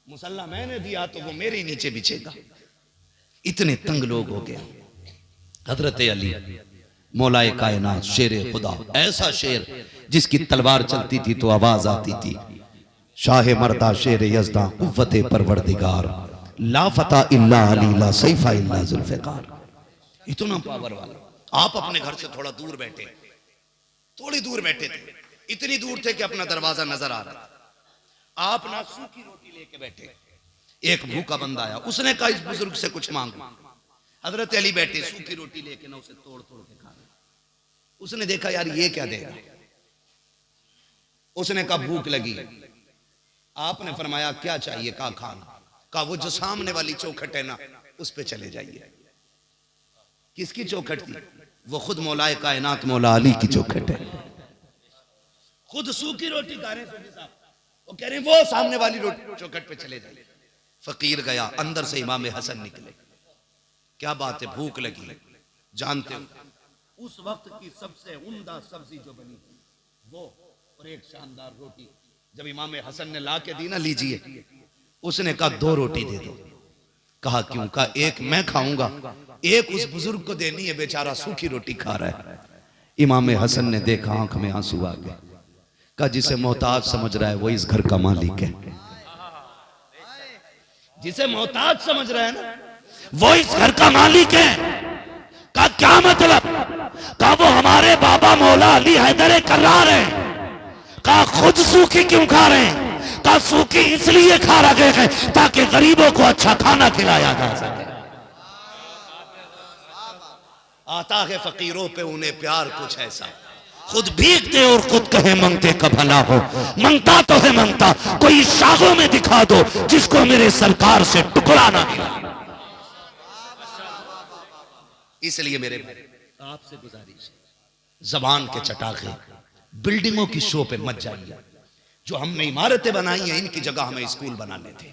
मुसल्ला मैंने दिया तो वो मेरे नीचे बिछेगा। इतने तंग लोग हो गए। हजरत अली मौलाए कायनात, शेर खुदा, ऐसा शेर जिसकी तलवार चलती थी तो आवाज आती थी, शाह मर्दा शेर यज़दा कुव्वते परवरदिगार, ला फता इल्ला अली ला सैफा इल्ला जुल्फ़िकार। इतना पावर वाला। आप अपने घर से थोड़ा दूर बैठे, थोड़ी दूर बैठे थे, इतनी दूर थे कि अपना दरवाजा नजर आ रहा था। आप ना सूखी रोटी लेके बैठे, एक भूखा बंदा आया, उसने कहा इस बुजुर्ग से कुछ मांगो। हजरत अली बैठे सूखी रोटी लेके ना उसे तोड़ तोड़ के खा रहे। उसने देखा यार ये क्या देगा, उसने कहा भूख लगी। आपने फरमाया क्या चाहिए? कहा खाना। कहा वो जो सामने वाली चौखट है ना उस पे चले जाइए। किसकी चौखट थी? वो खुद मौलाए कायनात मौला अली की चौखट है। खुद सूखी रोटी खा रहे हैं, वो कह रहे हैं वो सामने वाली रोटी चौखट पे चले जाइए। फकीर गया, अंदर से इमाम हसन निकले। क्या बात है, भूख लगी। जानते हो उस वक्त की सबसे उम्दा सब्जी जो बनी थी वो, और एक शानदार रोटी जब इमाम हसन ने ला के दी ना, लीजिए। उसने कहा 2 रोटी दे दो। कहा क्यों? कहा एक मैं खाऊंगा, एक उस बुजुर्ग को देनी है, बेचारा सूखी रोटी खा रहा है। इमाम हसन ने देखा, आंख में आंसू आ गए। कहा जिसे मोहताज समझ रहा है वो इस घर का मालिक है, जिसे मोहताज समझ रहा है ना वो इस घर का मालिक है। का क्या मतलब? का वो हमारे बाबा मौला अली हैदर कर्रार हैं। का खुद सूखी क्यों खा रहे हैं? का सूखी इसलिए खा रहे हैं ताकि गरीबों को अच्छा खाना खिलाया जा सके। आता है फकीरों पे उन्हें प्यार कुछ ऐसा, खुद भीगते और खुद कहे मंगते का भला हो। मंगता तो है मंगता, कोई शाखों में दिखा दो जिसको मेरे सरकार से टुकड़ा ना मिला। इसलिए मेरे भाई आपसे गुजारिश है, जबान के चटाखे बिल्डिंगों की शो पे मत जाइए। जो हमने इमारतें बनाई हैं इनकी जगह हमें स्कूल बनाने थे।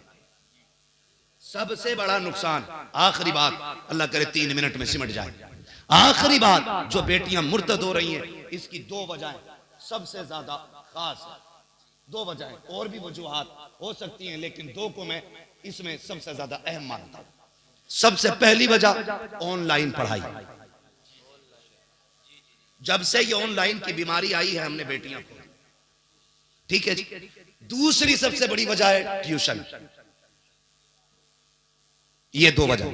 सबसे बड़ा नुकसान, आखिरी बात, अल्लाह करे 3 मिनट में सिमट जाए, आखिरी बात, जो बेटियां मुर्तद हो रही हैं इसकी 2 वजहें सबसे ज्यादा खास है। 2 वजहें, और भी वजूहात हो सकती हैं लेकिन 2 को मैं इसमें सबसे ज्यादा अहम मानता हूं। सबसे पहली वजह ऑनलाइन पढ़ाई। जब से ये ऑनलाइन की बीमारी आई है हमने बेटियां को, ठीक है जी। दूसरी सबसे बड़ी वजह है ट्यूशन। ये 2 वजह।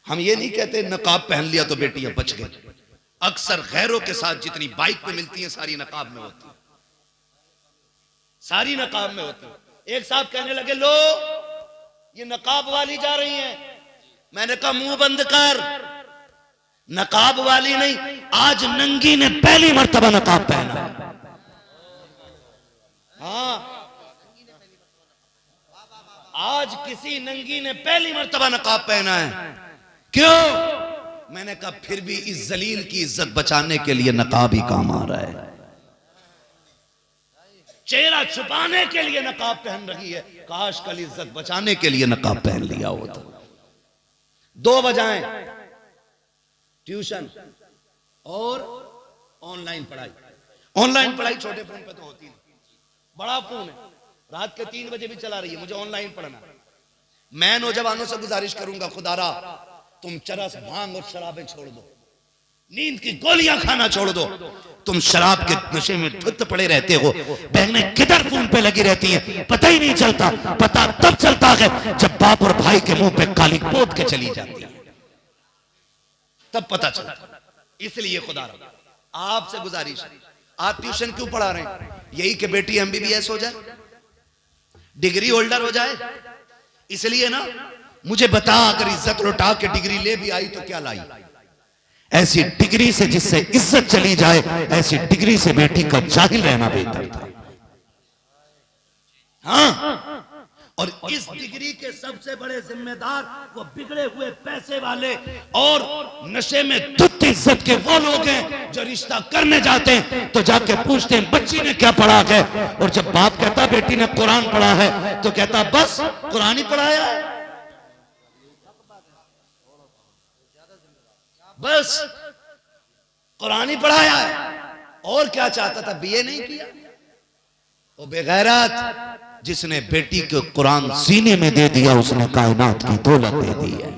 हम ये नहीं कहते नकाब पहन लिया तो बेटियां बच गई। अक्सर गैरों के साथ जितनी बाइक पे मिलती हैं सारी नकाब में होती है, सारी नकाब में होती है। एक साहब कहने लगे, लो ये नकाब वाली जा रही हैं। मैंने कहा मुंह बंद कर, नकाब वाली नहीं, आज नंगी ने पहली मर्तबा नकाब पहना। हाँ, आज किसी नंगी ने पहली मर्तबा नकाब पहना है। क्यों? मैंने कहा फिर भी इस जलील की इज्जत बचाने के लिए नकाब ही काम आ रहा है। चेहरा छुपाने के लिए नकाब पहन रही है, काश कल इज्जत बचाने के लिए नकाब पहन लिया होता। 2 वजहें, ट्यूशन और ऑनलाइन पढ़ाई। ऑनलाइन पढ़ाई छोटे फोन पे तो होती नहीं, बड़ा फोन है, रात के 3 बजे भी चला रही है, मुझे ऑनलाइन पढ़ना। मैं नौजवानों से गुजारिश करूंगा, खुदारा तुम चरस, भांग और शराबें छोड़ दो, नींद की गोलियां खाना छोड़ दो। तुम शराब के नशे में धुत पड़े रहते हो, बहनें किधर फोन पे लगी रहती हैं, पता ही नहीं चलता। पता तब चलता है जब बाप और भाई के मुंह पे काली पोत के चली जाती है, तब पता चलता। इसलिए खुदा आपसे गुजारिश, आप ट्यूशन क्यों पढ़ा रहे हैं? यही कि बेटी MBBS हो जाए, डिग्री होल्डर हो जाए, इसलिए ना। मुझे बता, अगर इज्जत लौटा के डिग्री ले भी आई तो क्या लाई? ऐसी डिग्री से जिससे इज्जत चली जाए, ऐसी डिग्री से बेटी का जाहिल रहना बेहतर था। हाँ, और इस डिग्री के सबसे बड़े जिम्मेदार वो बिगड़े हुए पैसे वाले और नशे में धुत इज्जत के वो लोग हैं जो रिश्ता करने जाते हैं तो जाके पूछते हैं बच्ची ने क्या पढ़ा है, और जब बाप कहता बेटी ने कुरान पढ़ा है तो कहता बस कुरान ही पढ़ाया है, बस कुरान ही पढ़ाया है, और क्या चाहता था? BA नहीं किया। वो बेगैरत जिसने बेटी को कुरान सीने में दे दिया, उसने कायनात की दौलत दे दी है।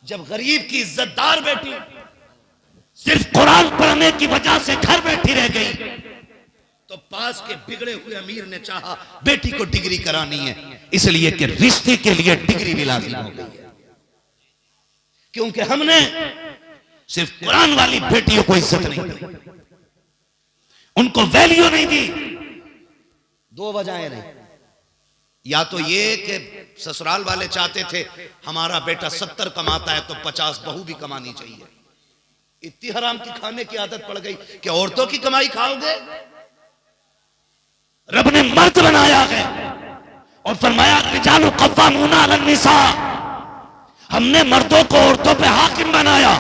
जब गरीब की इज्जतदार बेटी सिर्फ कुरान पढ़ने की वजह से घर बैठी रह गई तो पास के बिगड़े हुए अमीर ने चाहा बेटी को डिग्री करानी है, इसलिए कि रिश्ते के लिए डिग्री भी लाजिम हो गई है। क्योंकि हमने सिर्फ कुरान वाली बेटियों को इज्जत नहीं दी, उनको वैल्यू नहीं दी। 2 वजहें नहीं, या तो ये कि ससुराल वाले चाहते थे हमारा बेटा 70 कमाता है तो 50 बहू भी कमानी चाहिए। इतनी हराम की खाने की आदत पड़ गई कि औरतों की कमाई खाओगे। रब ने मर्द बनाया है और फरमाया रिजालु कव्वामूना अलन निसा, हमने मर्दों को औरतों पे हाकिम बनाया।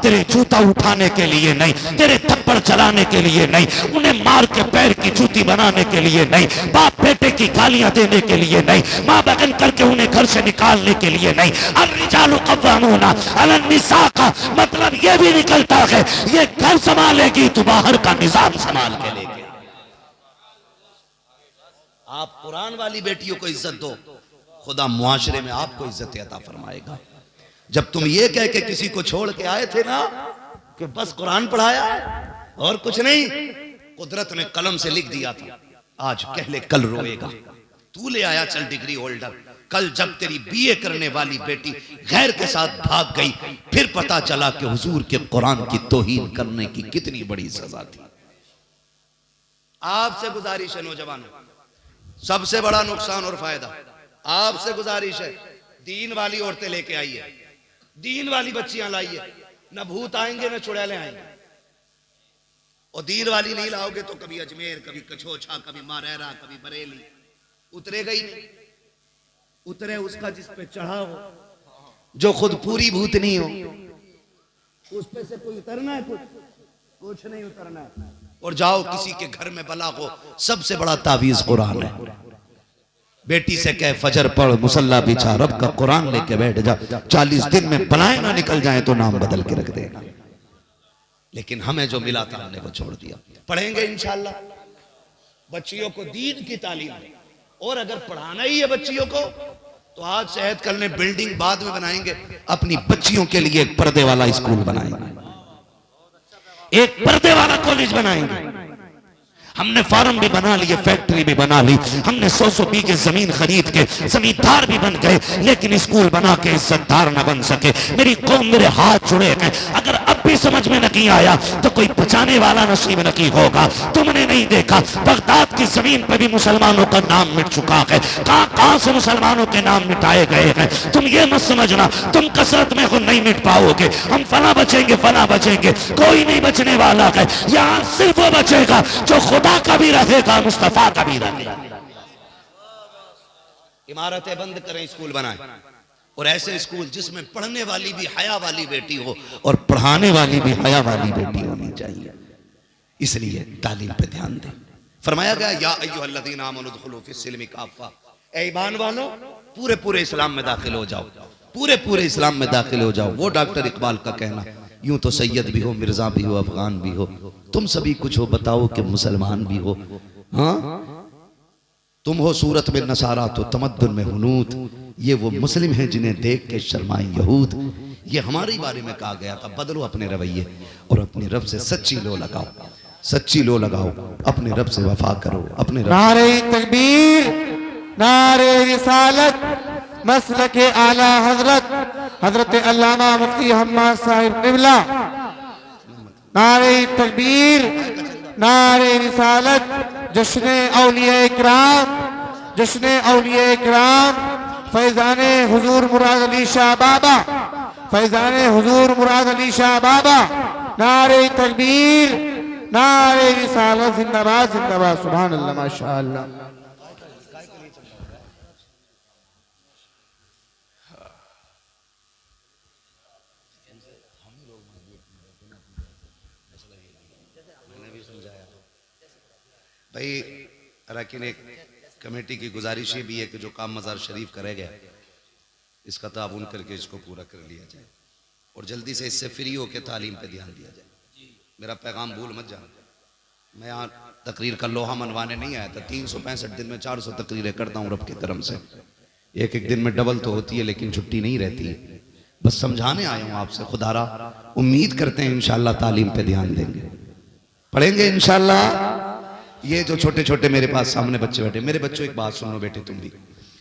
तेरे जूता उठाने के लिए नहीं, तेरे थप्पड़ चलाने के लिए नहीं, उन्हें मार के पैर की जूती बनाने के लिए नहीं, बाप बेटे की गालियां देने के लिए नहीं, माँ बहन करके उन्हें घर से निकालने के लिए नहीं। अर्रिजालु कव्वामूना अलन निसा का मतलब ये भी निकलता है ये घर संभालेगी तो बाहर का निजाम संभाल के लेगी। आप कुरान वाली बेटियों को इज्जत दो, खुदा मुआशरे में आपको इज्जत अता फरमाएगा। जब तुम ये कह के किसी को छोड़ के आए थे ना कि बस कुरान पढ़ाया और कुछ नहीं, कुदरत ने कलम से लिख दिया था आज कह ले कल रोएगा। तू ले आया चल डिग्री होल्डर, कल जब तेरी BA करने वाली बेटी गैर के साथ भाग गई फिर पता चला कि हुजूर के कुरान की तौहीन करने की कितनी बड़ी सजा थी। आपसे गुजारिश है नौजवानों, सबसे बड़ा नुकसान और फायदा आपसे गुजारिश है, दीन वाली औरतें लेके आइए, दीन वाली बच्चियां लाइए, न भूत आएंगे न चुड़ैले आएंगे। और दीन वाली नहीं लाओगे तो कभी अजमेर, कभी कछोछा, कभी मारेरा, कभी बरेली, उतरेगा ही नहीं। उतरे उसका जिस पे चढ़ा हो, जो खुद पूरी भूतनी हो, उस पे से कोई उतरना है? कुछ नहीं उतरना है। और जाओ किसी के घर में बला को, सबसे बड़ा तावीज कुरान है। बेटी से कह फजर पढ़, मुसल्ला बिछा, रब का कुरान लेके बैठ जा, 40 दिन में बलाएं ना निकल जाए तो नाम बदल के रख देगा। लेकिन हमें जो मिला था हमने वो छोड़ दिया। पढ़ेंगे इंशाल्लाह, बच्चियों को दीन की तालीम दें। और अगर पढ़ाना ही है बच्चियों को तो आज शहद कर लें, बिल्डिंग बाद में बनाएंगे, अपनी बच्चियों के लिए एक पर्दे वाला स्कूल बनाएंगे, एक पर्दे वाला कॉलेज बनाएंगे। हमने फार्म भी बना लिए, फैक्ट्री भी बना ली, हमने 100 बीघे जमीन खरीद के जमींदार भी बन गए, लेकिन स्कूल बना के इज्जतदार न बन सके। मेरी कौम मेरे हाथ जुड़े हैं। अगर अब भी समझ में नहीं आया तो कोई बचाने वाला नसीब नहीं होगा। तुमने नहीं देखा बगदाद की जमीन पर भी मुसलमानों का नाम मिट चुका है, कहां से मुसलमानों के नाम मिटाए गए हैं। तुम ये मत समझना तुम कसरत में खुद नहीं मिट पाओगे, हम फला बचेंगे फला बचेंगे, कोई नहीं बचने वाला है। यहाँ सिर्फ वो बचेगा जो खुदा का भी रहेगा, मुस्तफा का भी रहेगा। इमारतें बंद करें, स्कूल बनाएं, और ऐसे स्कूल जिसमें पढ़ने वाली भी हया वाली बेटी हो और पढ़ाने वाली भी हया वाली बेटी होनी चाहिए। इसलिए तालीम पे ध्यान दें। फरमाया गया या अय्युहल्लज़ीना आमनू उदखुलू फिस्सिल्मि काफ़ा, ए ईमान वालों पूरे पूरे इस्लाम में दाखिल हो जाओ, पूरे पूरे इस्लाम में दाखिल हो जाओ। वो डॉक्टर इकबाल का कहना, यूं तो सैयद भी हो, मिर्जा भी हो, अफगान भी हो, तुम सभी कुछ हो, बताओ कि मुसलमान भी हो। हाँ, तुम हो सूरत में नसारा तो तमद्दुन में हुनूद, ये वो मुस्लिम हैं जिन्हें देख के शर्माए यहूद। ये हमारे बारे में कहा गया था। बदलो अपने रवैये और अपने रब से सच्ची लो लगाओ, सच्ची लो लगाओ, अपने रब से वफा करो, अपने रब। नारे तकबीर, नारे रिसालत, मसलके आला हजरत हजरत अल्लामा मुफ्ती हम्माद साहिब क़िबला। नारे तकबीर, नारे रिसालत, जश्न औलिया इकराम, जश्न औलिया इकराम, फैजाने हुजूर मुराद अली शाह बाबा, फैजाने हुजूर मुराद अली शाह बाबा। नारे तकबीर, नारे रिसालत, जिंदाबाद जिंदाबाद, सुभान अल्लाह, माशाअल्लाह। भाई लेकिन एक कमेटी की गुजारिश ये भी है कि जो काम मज़ार शरीफ करे गया इसका ताउन करके इसको पूरा कर लिया जाए और जल्दी से इससे फ्री होकर तालीम पे ध्यान दिया जाए। मेरा पैगाम भूल मत जाना। मैं यहाँ तकरीर का लोहा मनवाने नहीं आया था। 365 दिन में 400 तकरीरें करता हूँ रब के करम से। एक एक दिन में डबल तो होती है लेकिन छुट्टी नहीं रहती है। बस समझाने आया हूँ आपसे। खुदारा उम्मीद करते हैं इंशाल्लाह तालीम पे ध्यान देंगे, पढ़ेंगे इंशाल्लाह। ये जो छोटे छोटे मेरे पास सामने बच्चे बैठे, मेरे बच्चों एक बात सुनो बेटे तुम भी,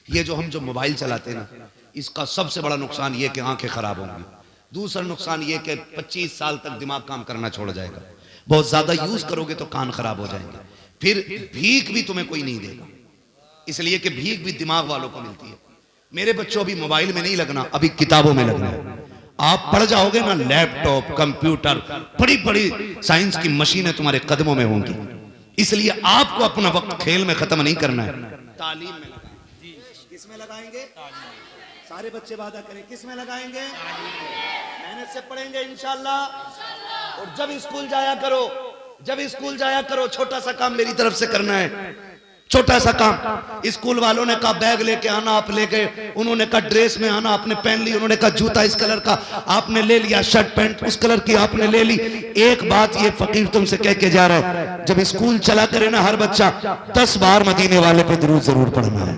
ये जो हम जो मोबाइल चलाते हैं ना, इसका सबसे बड़ा नुकसान ये कि आंखें खराब होंगी। दूसरा नुकसान ये कि 25 साल तक दिमाग काम करना छोड़ जाएगा। बहुत ज्यादा यूज करोगे तो कान खराब हो जाएंगे। फिर भीख भी तुम्हें कोई नहीं देगा, इसलिए कि भीख भी दिमाग वालों को मिलती है। मेरे बच्चों अभी मोबाइल में नहीं लगना, अभी किताबों में लगना है। आप पढ़ जाओगे ना, लैपटॉप, कंप्यूटर, बड़ी बड़ी साइंस की मशीनें तुम्हारे कदमों में होंगी। इसलिए आपको अपना वक्त खेल में खत्म नहीं करना है, तालीम में लगाएंगे। किसमें लगाएंगे? सारे बच्चे वादा करें, किसमें लगाएंगे? मेहनत से पढ़ेंगे इंशाल्लाह। और जब स्कूल जाया करो, जब स्कूल जाया करो, छोटा सा काम मेरी तरफ से करना है, छोटा सा काम। स्कूल वालों ने कहा बैग लेके आना, आप ले गए। उन्होंने कहा ड्रेस में आना, आपने पहन ली। उन्होंने कहा जूता इस कलर का, आपने ले लिया। शर्ट पैंट उस कलर की आपने ले ली। एक बात ये फकीर तुमसे कह के जा रहा है, जब स्कूल चला करे ना हर बच्चा 10 बार मदीने वाले पे दुरूद जरूर पढ़ना है।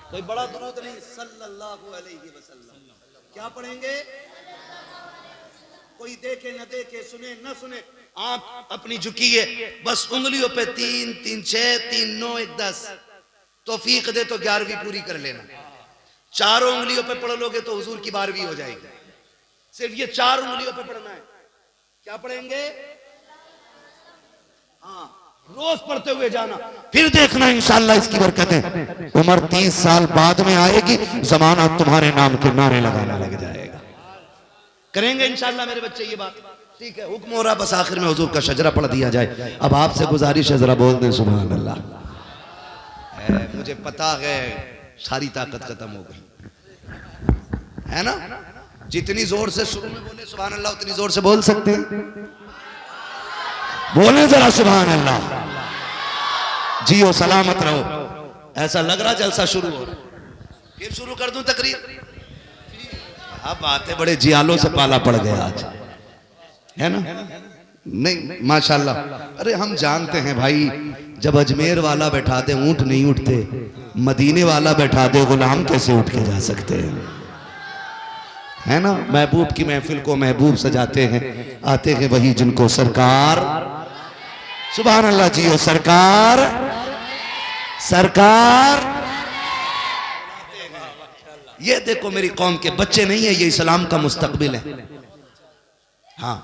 कोई बड़ा दुरूद नहीं, सल्लल्लाहु अलैहि वसल्लम। क्या पढ़ेंगे? कोई देखे न देखे, सुने न सुने, आप अपनी झुकिए, बस उंगलियों पे 3 3 6 3 9 1 10। तौफीक दे तो 11वीं पूरी कर लेना। चारों उंगलियों पे पढ़ लोगे तो हुजूर की 12वीं हो जाएगी। सिर्फ ये 4 उंगलियों पे पढ़ना है। क्या पढ़ेंगे? हाँ, रोज पढ़ते हुए जाना, फिर देखना इंशाल्लाह इसकी बरकतें। उम्र 30 साल बाद में आएगी, जमाना तुम्हारे नाम के नारे लगाने लग जाएगा। करेंगे इंशाल्लाह मेरे बच्चे ये बात, ठीक है? हुक्म हो रहा, बस आखिर में हुजूर का शजरा पढ़ दिया जाए। अब आपसे गुजारिश है, जरा बोल दें सुभान अल्लाह। मुझे पता है सारी ताकत खत्म हो गई। है ना? जितनी जोर से शुरू में बोले सुभान अल्लाह उतनी जोर से बोल सकते हैं। बोले जरा सुभान अल्लाह। जियो सलामत रहो। ऐसा लग रहा जलसा शुरू हो रहा। फिर शुरू कर दूं तकरीर? अब बातें बड़े जियालों से पाला पड़ गया आज, है ना? नहीं माशाल्लाह। अरे हम जानते हैं भाई, जब अजमेर वाला बैठा दे ऊंट नहीं उठते, मदीने वाला बैठा दे गुलाम कैसे उठ के जा सकते हैं, है ना? महबूब की महफिल को महबूब सजाते हैं, आते हैं वही जिनको सरकार, सुभान अल्लाह जियो सरकार, सरकार। ये देखो मेरी कौम के बच्चे नहीं है, ये इस्लाम का मुस्तकबिल है। हाँ,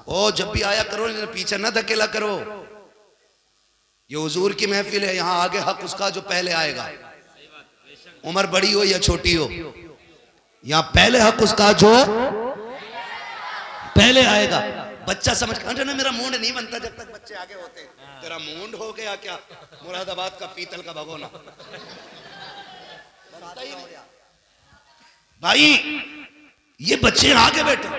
ओ जब भी आया करो पीछे ना धकेला करो। ये हुजूर की महफिल है, यहाँ आगे हक उसका जो पहले आएगा, उम्र बड़ी हो या छोटी हो, यहाँ पहले हक उसका जो पहले आएगा। बच्चा समझ कर ना मेरा मूड नहीं बनता जब तक बच्चे आगे होते। तेरा मूड हो गया क्या? मुरादाबाद का पीतल का भगोना भाई। ये बच्चे आगे बैठे,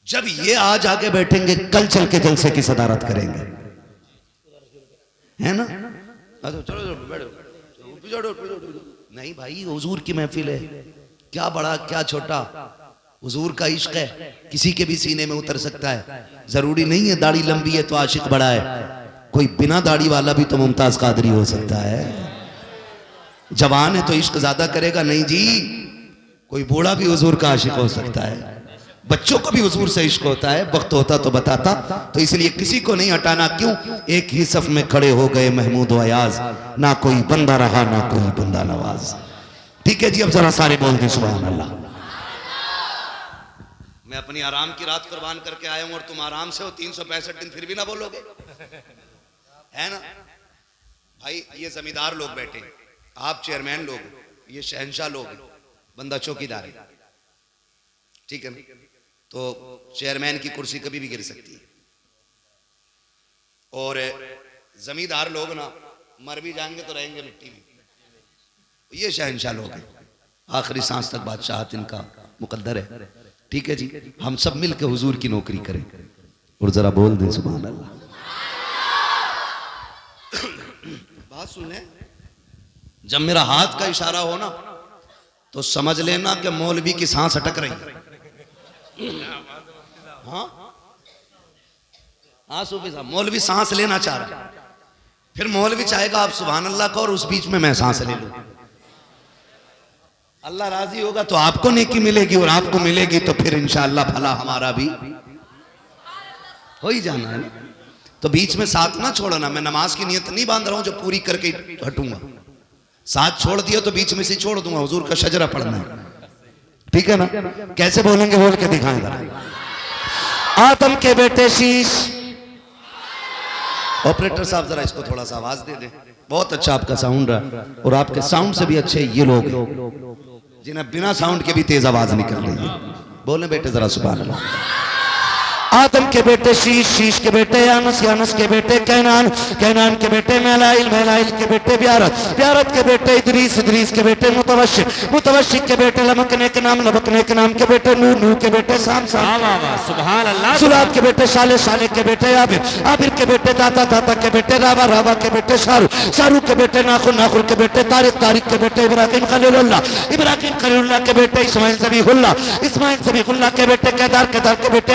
जब ये आज आगे बैठेंगे कल चल के जलसे की सदारत करेंगे, है ना? चलो चलो बैठो। नहीं भाई, हुजूर की महफिल है, क्या बड़ा क्या छोटा, हुजूर का इश्क है, किसी के भी सीने में उतर सकता है। जरूरी नहीं है दाढ़ी लंबी है तो आशिक बड़ा है, कोई बिना दाढ़ी वाला भी तो मुमताज कादरी हो सकता है। जवान है तो इश्क ज्यादा करेगा नहीं जी, कोई बूढ़ा भी हुजूर का आशिक हो सकता है। बच्चों को भी हुजूर से इश्क होता है, वक्त होता तो बताता। तो इसलिए किसी को नहीं हटाना। क्यों? एक ही सफ में खड़े हो गए महमूद व अयाज, ना कोई बंदा रहा ना कोई बंदा नवाज। ठीक है जी, अब जरा सारे बोल दें सुभान अल्लाह। मैं अपनी आराम की रात कुर्बान करके आया हूं और तुम आराम से हो 365 दिन फिर भी ना बोलोगे, है ना? भाई ये जमींदार लोग बैठे, आप चेयरमैन लोग, ये शहंशाह लोग, बंदा चौकीदार है, ठीक है ना? तो चेयरमैन की कुर्सी कभी भी गिर सकती है, और जमींदार लोग ना मर भी जाएंगे तो रहेंगे मिट्टी में। ये शहंशाह लोग हैं, आखिरी सांस तक बादशाहत इनका मुकद्दर है। ठीक है जी, हम सब मिलकर हुजूर की नौकरी करें और जरा बोल दें सुभान अल्लाह। बात सुन ले, जब मेरा हाथ का इशारा हो ना तो समझ लेना कि मौलवी की सांस अटक रही है। हाँ हाँ सूफी साहब, मौलवी सांस लेना चाह रहा है, फिर मौलवी चाहेगा आप सुभान अल्लाह को और उस बीच में मैं सांस ले लूं। अल्लाह राजी होगा तो आपको नेकी मिलेगी और आपको मिलेगी तो फिर इंशाअल्लाह भला हमारा भी हो ही जाना है। तो बीच में साथ ना छोड़ना। मैं नमाज की नियत नहीं बांध रहा हूं जो पूरी करके हटूंगा। साथ छोड़ दिया तो बीच में से छोड़ दूंगा। हुजूर का शजरा पढ़ना है, ठीक है ना? कैसे बोलेंगे बोल के दिखाएं जरा। आदम के बेटे शीश। ऑपरेटर साहब जरा इसको थोड़ा सा आवाज दे दें। बहुत अच्छा आपका साउंड रहा, और आपके साउंड से भी अच्छे ये लोग जिन्हें बिना साउंड के भी तेज आवाज निकल रही है। बोले बेटे जरा सुभान अल्लाह। आदम के बेटे शीश, शीश के बेटे यानस, यानस के बेटे कैनान, कैनान के बेटे मेलाइल, मेलाइल के बेटे ब्यारत, ब्यारत के बेटे इदरीस, इदरीस के बेटे मुतवशिक, मुतवशिक के बेटे लमकने के नाम, लमकने के नाम के बेटे नूह, नूह के बेटे साम, साम सुभान अल्लाह। सुलाब के बेटे शाले, शाले के बेटे आबिर, आबिर के बेटे दाता, दाता के बेटे रावा, रावा के बेटे शारू, शारू के बेटे नाखुर, नाखुर के बेटे तारिक, तारिक के बेटे इब्राहिम खलीलुल्लाह, इब्राहिम खलीलुल्लाह के बेटे इस्माइल ज़बीहुल्लाह, इस्माइल ज़बीहुल्लाह के बेटे केदार, केदार के बेटे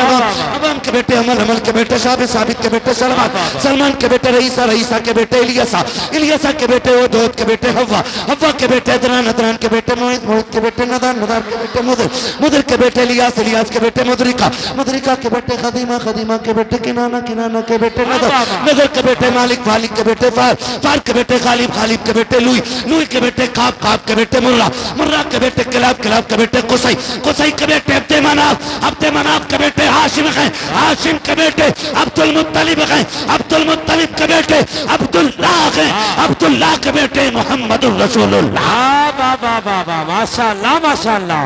अवाम के बेटे अमल, अमल के बेटे साबित, साबित के बेटे सलमान, सलमान के बेटे रईसा, रईसा के बेटे इलियासा, इलियासा के बेटे ओदोद के बेटे हव्वा, हव्वा के बेटे अदनान, अदनान के बेटे मोहित, मोहित के बेटे नदान, नदान के बेटे मुदर, मुदर के बेटे इलियास, इलियास के बेटे मुदरिका, मुदरिका के बेटे खदीमा, खदीमा के बेटे किनाना, किनाना के बेटे नदर, नदर के बेटे मालिक, मालिक के बेटे फार, फार के बेटे गालिब, गालिब के बेटे लुई, लुई के बेटे काब, काब के बेटे मुर्रा, मुर्रा के बेटे किलाब, किलाब के बेटे कुसई, कुसई के बेटे अब्दे मनाफ, अब्दे मनाफ के बेटे हाशिम हैं, हाशिम के बेटे अब्दुल मुत्तलिब हैं, अब्दुल मुत्तलिब के बेटे अब्दुल्लाह हैं, अब्दुल्लाह के बेटे मोहम्मदुर रसूलुल्लाह। वाह वाह वाह वाह, माशाअल्लाह माशाअल्लाह।